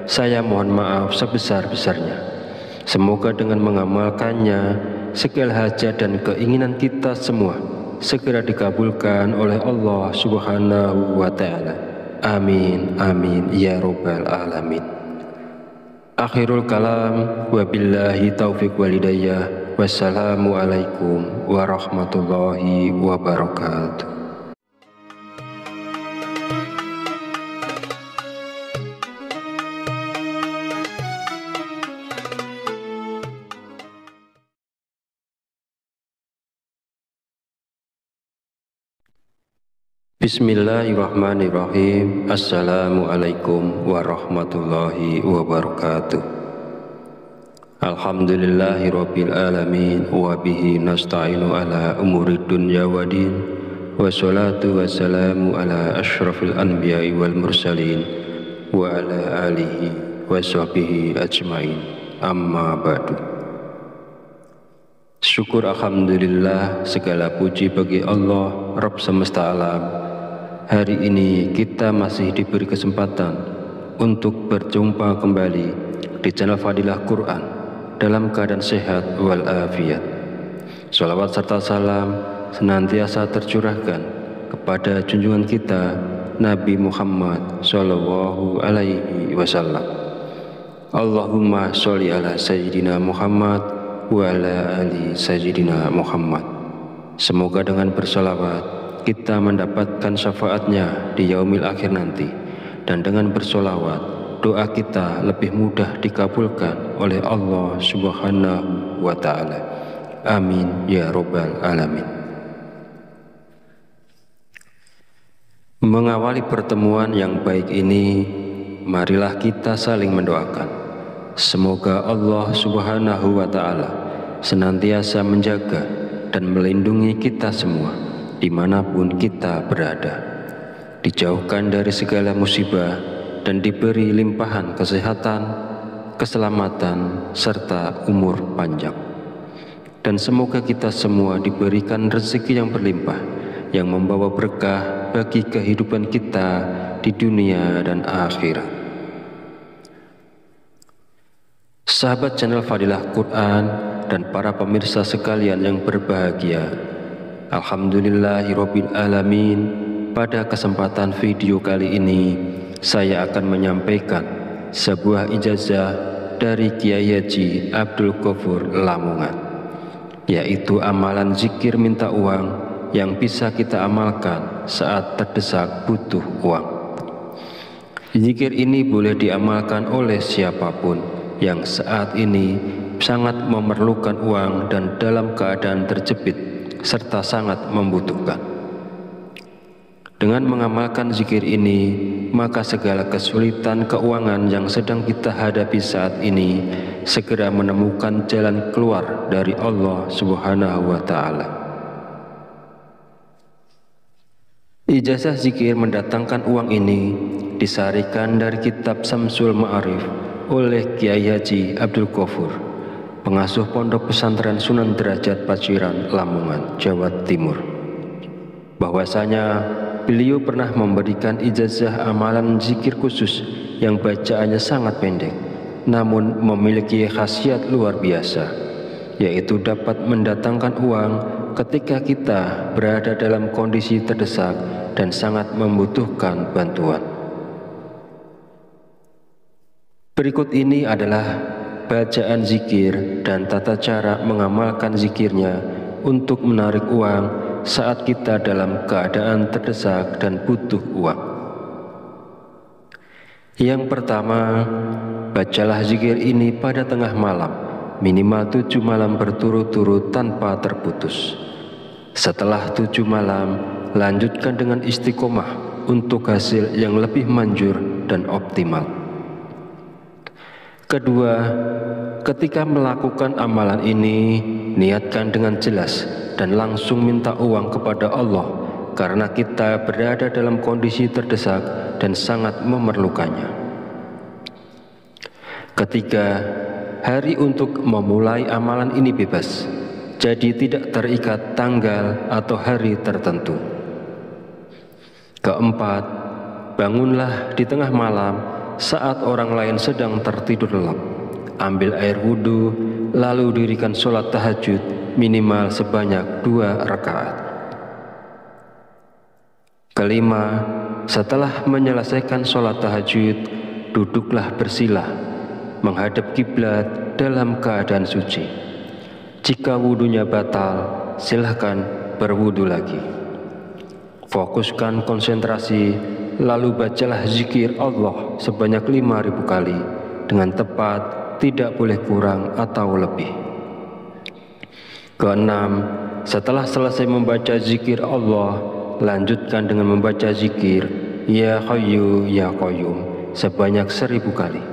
saya mohon maaf sebesar-besarnya. Semoga dengan mengamalkannya, segala hajat dan keinginan kita semua segera dikabulkan oleh Allah Subhanahu wa Ta'ala. Amin, amin, ya Rabbal Alamin. Akhirul kalam, wabillahi taufiq walhidayah. Wassalamualaikum warahmatullahi wabarakatuh. Bismillahirrahmanirrahim. Assalamualaikum warahmatullahi wabarakatuh. Alhamdulillahirabbil alamin wa bihi nasta'inu ala umuri dunya waddin. Wassalatu wassalamu ala asyrafil anbiya'i wal mursalin wa ala alihi wa sahbihi ajmain. Amma ba'du. Syukur alhamdulillah, segala puji bagi Allah Rabb semesta alam. Hari ini kita masih diberi kesempatan untuk berjumpa kembali di channel Fadilah Quran dalam keadaan sehat walafiat. Sholawat serta salam senantiasa tercurahkan kepada junjungan kita Nabi Muhammad Sallallahu Alaihi Wasallam. Allahumma sholli ala Sayyidina Muhammad wa ala ali Sayyidina Muhammad. Semoga dengan bersolawat kita mendapatkan syafaatnya di yaumil akhir nanti, dan dengan bersolawat doa kita lebih mudah dikabulkan oleh Allah Subhanahu wa Ta'ala. Amin ya Rabbal Alamin. Mengawali pertemuan yang baik ini, marilah kita saling mendoakan. Semoga Allah Subhanahu wa Ta'ala senantiasa menjaga dan melindungi kita semua dimanapun kita berada, dijauhkan dari segala musibah dan diberi limpahan kesehatan, keselamatan, serta umur panjang. Dan semoga kita semua diberikan rezeki yang berlimpah, yang membawa berkah bagi kehidupan kita di dunia dan akhirat. Sahabat channel Fadilah Quran dan para pemirsa sekalian yang berbahagia, alhamdulillahirabbil alamin. Pada kesempatan video kali ini saya akan menyampaikan sebuah ijazah dari Kiai Haji Abdul Ghafur Lamongan, yaitu amalan zikir minta uang yang bisa kita amalkan saat terdesak butuh uang. Zikir ini boleh diamalkan oleh siapapun yang saat ini sangat memerlukan uang dan dalam keadaan terjepit serta sangat membutuhkan. Dengan mengamalkan zikir ini, maka segala kesulitan keuangan yang sedang kita hadapi saat ini segera menemukan jalan keluar dari Allah Subhanahu wa Ta'ala. Ijazah zikir mendatangkan uang ini disarikan dari kitab Samsul Ma'arif oleh Kiai Haji Abdul Ghafur, pengasuh Pondok Pesantren Sunan Derajat Paciran, Lamongan, Jawa Timur. Bahwasanya beliau pernah memberikan ijazah amalan zikir khusus yang bacaannya sangat pendek, namun memiliki khasiat luar biasa, yaitu dapat mendatangkan uang ketika kita berada dalam kondisi terdesak dan sangat membutuhkan bantuan. Berikut ini adalah bacaan zikir dan tata cara mengamalkan zikirnya untuk menarik uang saat kita dalam keadaan terdesak dan butuh uang. Yang pertama, bacalah zikir ini pada tengah malam, minimal 7 malam berturut-turut tanpa terputus. Setelah 7 malam, lanjutkan dengan istiqomah untuk hasil yang lebih manjur dan optimal. Kedua, ketika melakukan amalan ini, niatkan dengan jelas dan langsung minta uang kepada Allah, karena kita berada dalam kondisi terdesak dan sangat memerlukannya. Ketiga, hari untuk memulai amalan ini bebas, jadi tidak terikat tanggal atau hari tertentu. Keempat, bangunlah di tengah malam saat orang lain sedang tertidur lelap. Ambil air wudhu, lalu dirikan sholat tahajud minimal sebanyak 2 rakaat. Kelima, setelah menyelesaikan sholat tahajud, duduklah bersila, menghadap kiblat dalam keadaan suci. Jika wudhunya batal, silahkan berwudhu lagi. Fokuskan konsentrasi, lalu bacalah zikir Allah sebanyak 5.000 kali dengan tepat, tidak boleh kurang atau lebih. Keenam, setelah selesai membaca zikir Allah, lanjutkan dengan membaca zikir Ya Hayyu Ya Qayyum sebanyak 1.000 kali.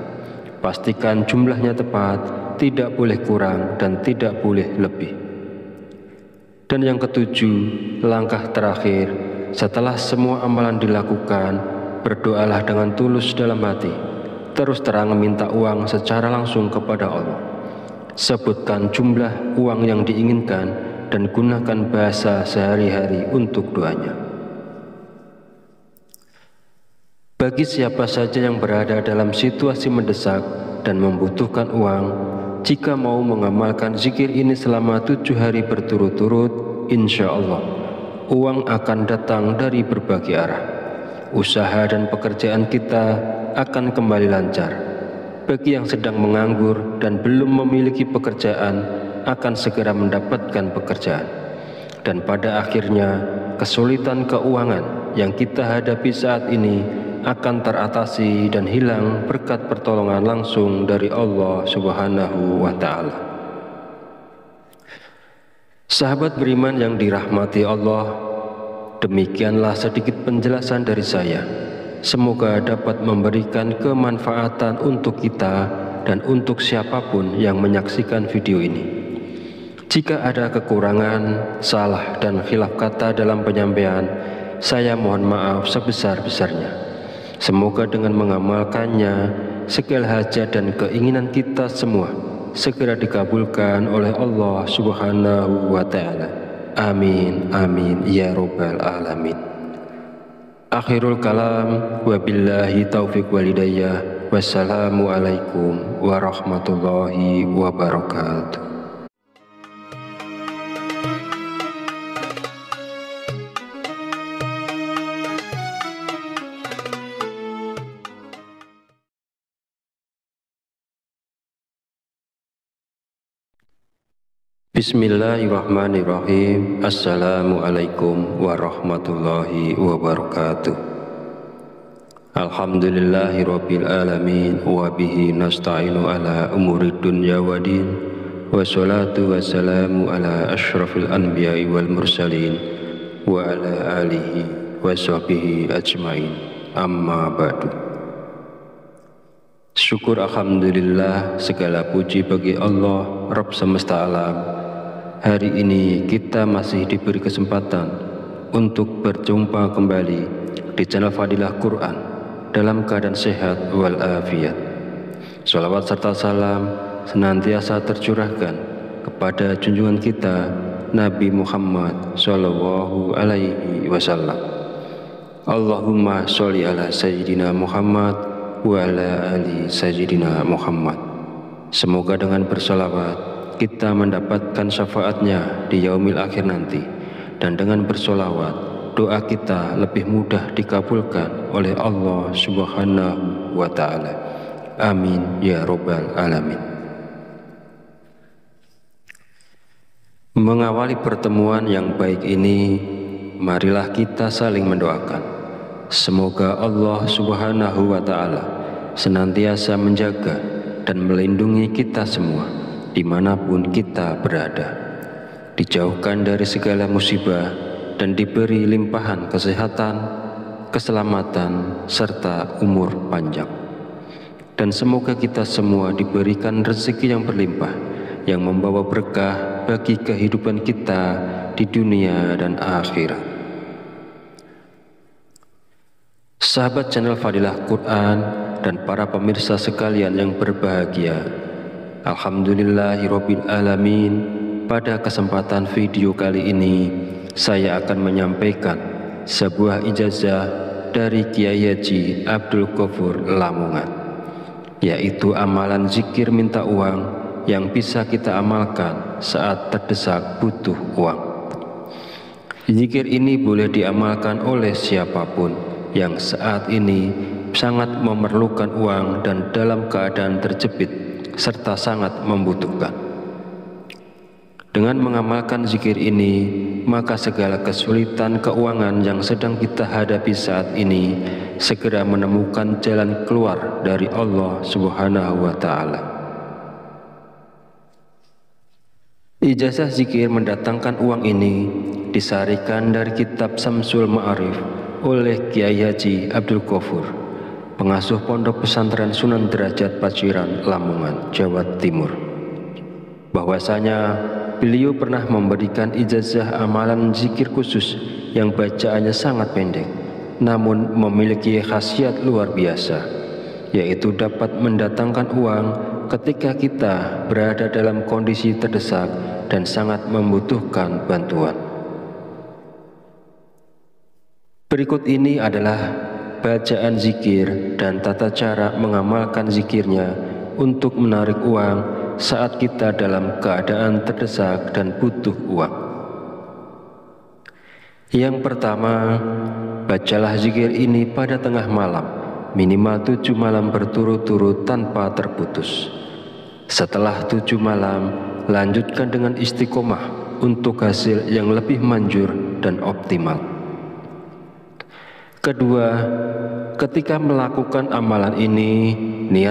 Pastikan jumlahnya tepat, tidak boleh kurang dan tidak boleh lebih. Dan yang ketujuh, langkah terakhir, setelah semua amalan dilakukan, berdoalah dengan tulus dalam hati, terus terang minta uang secara langsung kepada Allah. Sebutkan jumlah uang yang diinginkan dan gunakan bahasa sehari-hari untuk doanya. Bagi siapa saja yang berada dalam situasi mendesak dan membutuhkan uang, jika mau mengamalkan zikir ini selama 7 hari berturut-turut, insya Allah uang akan datang dari berbagai arah. Usaha dan pekerjaan kita akan kembali lancar. Bagi yang sedang menganggur dan belum memiliki pekerjaan, akan segera mendapatkan pekerjaan. Dan pada akhirnya, kesulitan keuangan yang kita hadapi saat ini akan teratasi dan hilang berkat pertolongan langsung dari Allah Subhanahu wa Ta'ala. Sahabat beriman yang dirahmati Allah, demikianlah sedikit penjelasan dari saya. Semoga dapat memberikan kemanfaatan untuk kita dan untuk siapapun yang menyaksikan video ini. Jika ada kekurangan, salah dan khilaf kata dalam penyampaian, saya mohon maaf sebesar-besarnya. Semoga dengan mengamalkannya, segala hajat dan keinginan kita semua segera dikabulkan oleh Allah Subhanahu wa Ta'ala. Amin, amin, ya Rabbal Alamin. Akhirul kalam, wabillahi taufiq walidayah. Wassalamualaikum warahmatullahi wabarakatuh. Bismillahirrahmanirrahim. Assalamualaikum warahmatullahi wabarakatuh. Alhamdulillahirabbil alamin wa bihi nasta'inu ala umuri dunya waddin. Wassalatu wassalamu ala asyrafil anbiya'i wal mursalin wa ala alihi wa sahbihi ajmain. Amma ba'du. Syukur alhamdulillah, segala puji bagi Allah Rabb semesta alam. Hari ini kita masih diberi kesempatan untuk berjumpa kembali di channel Fadilah Quran dalam keadaan sehat walafiat. Salawat serta salam senantiasa tercurahkan kepada junjungan kita Nabi Muhammad Sallallahu Alaihi Wasallam. Allahumma sholli ala Sayyidina Muhammad wa ala ali Sayyidina Muhammad. Semoga dengan bersolawat kita mendapatkan syafaatnya di yaumil akhir nanti, dan dengan bersolawat doa kita lebih mudah dikabulkan oleh Allah Subhanahu wa Ta'ala. Amin ya Rabbal Alamin. Mengawali pertemuan yang baik ini, marilah kita saling mendoakan. Semoga Allah Subhanahu wa Ta'ala senantiasa menjaga dan melindungi kita semua dimanapun kita berada, dijauhkan dari segala musibah dan diberi limpahan kesehatan, keselamatan, serta umur panjang. Dan semoga kita semua diberikan rezeki yang berlimpah, yang membawa berkah bagi kehidupan kita di dunia dan akhirat. Sahabat channel Fadilah Quran, dan para pemirsa sekalian yang berbahagia. Alhamdulillahirabbil alamin. Pada kesempatan video kali ini saya akan menyampaikan sebuah ijazah dari Kiai Haji Abdul Ghafur Lamongan, yaitu amalan zikir minta uang yang bisa kita amalkan saat terdesak butuh uang. Zikir ini boleh diamalkan oleh siapapun yang saat ini sangat memerlukan uang dan dalam keadaan terjepit serta sangat membutuhkan. Dengan mengamalkan zikir ini, maka segala kesulitan keuangan yang sedang kita hadapi saat ini segera menemukan jalan keluar dari Allah Subhanahu wa Ta'ala. Ijazah zikir mendatangkan uang ini disarikan dari kitab Samsul Ma'arif oleh Kiai Haji Abdul Ghafur, pengasuh Pondok Pesantren Sunan Derajat Paciran, Lamongan, Jawa Timur. Bahwasanya beliau pernah memberikan ijazah amalan zikir khusus yang bacaannya sangat pendek, namun memiliki khasiat luar biasa, yaitu dapat mendatangkan uang ketika kita berada dalam kondisi terdesak dan sangat membutuhkan bantuan. Berikut ini adalah bacaan zikir dan tata cara mengamalkan zikirnya untuk menarik uang saat kita dalam keadaan terdesak dan butuh uang. Yang pertama, bacalah zikir ini pada tengah malam, minimal 7 malam berturut-turut tanpa terputus. Setelah 7 malam, lanjutkan dengan istiqomah untuk hasil yang lebih manjur dan optimal. Kedua, ketika melakukan amalan ini, niat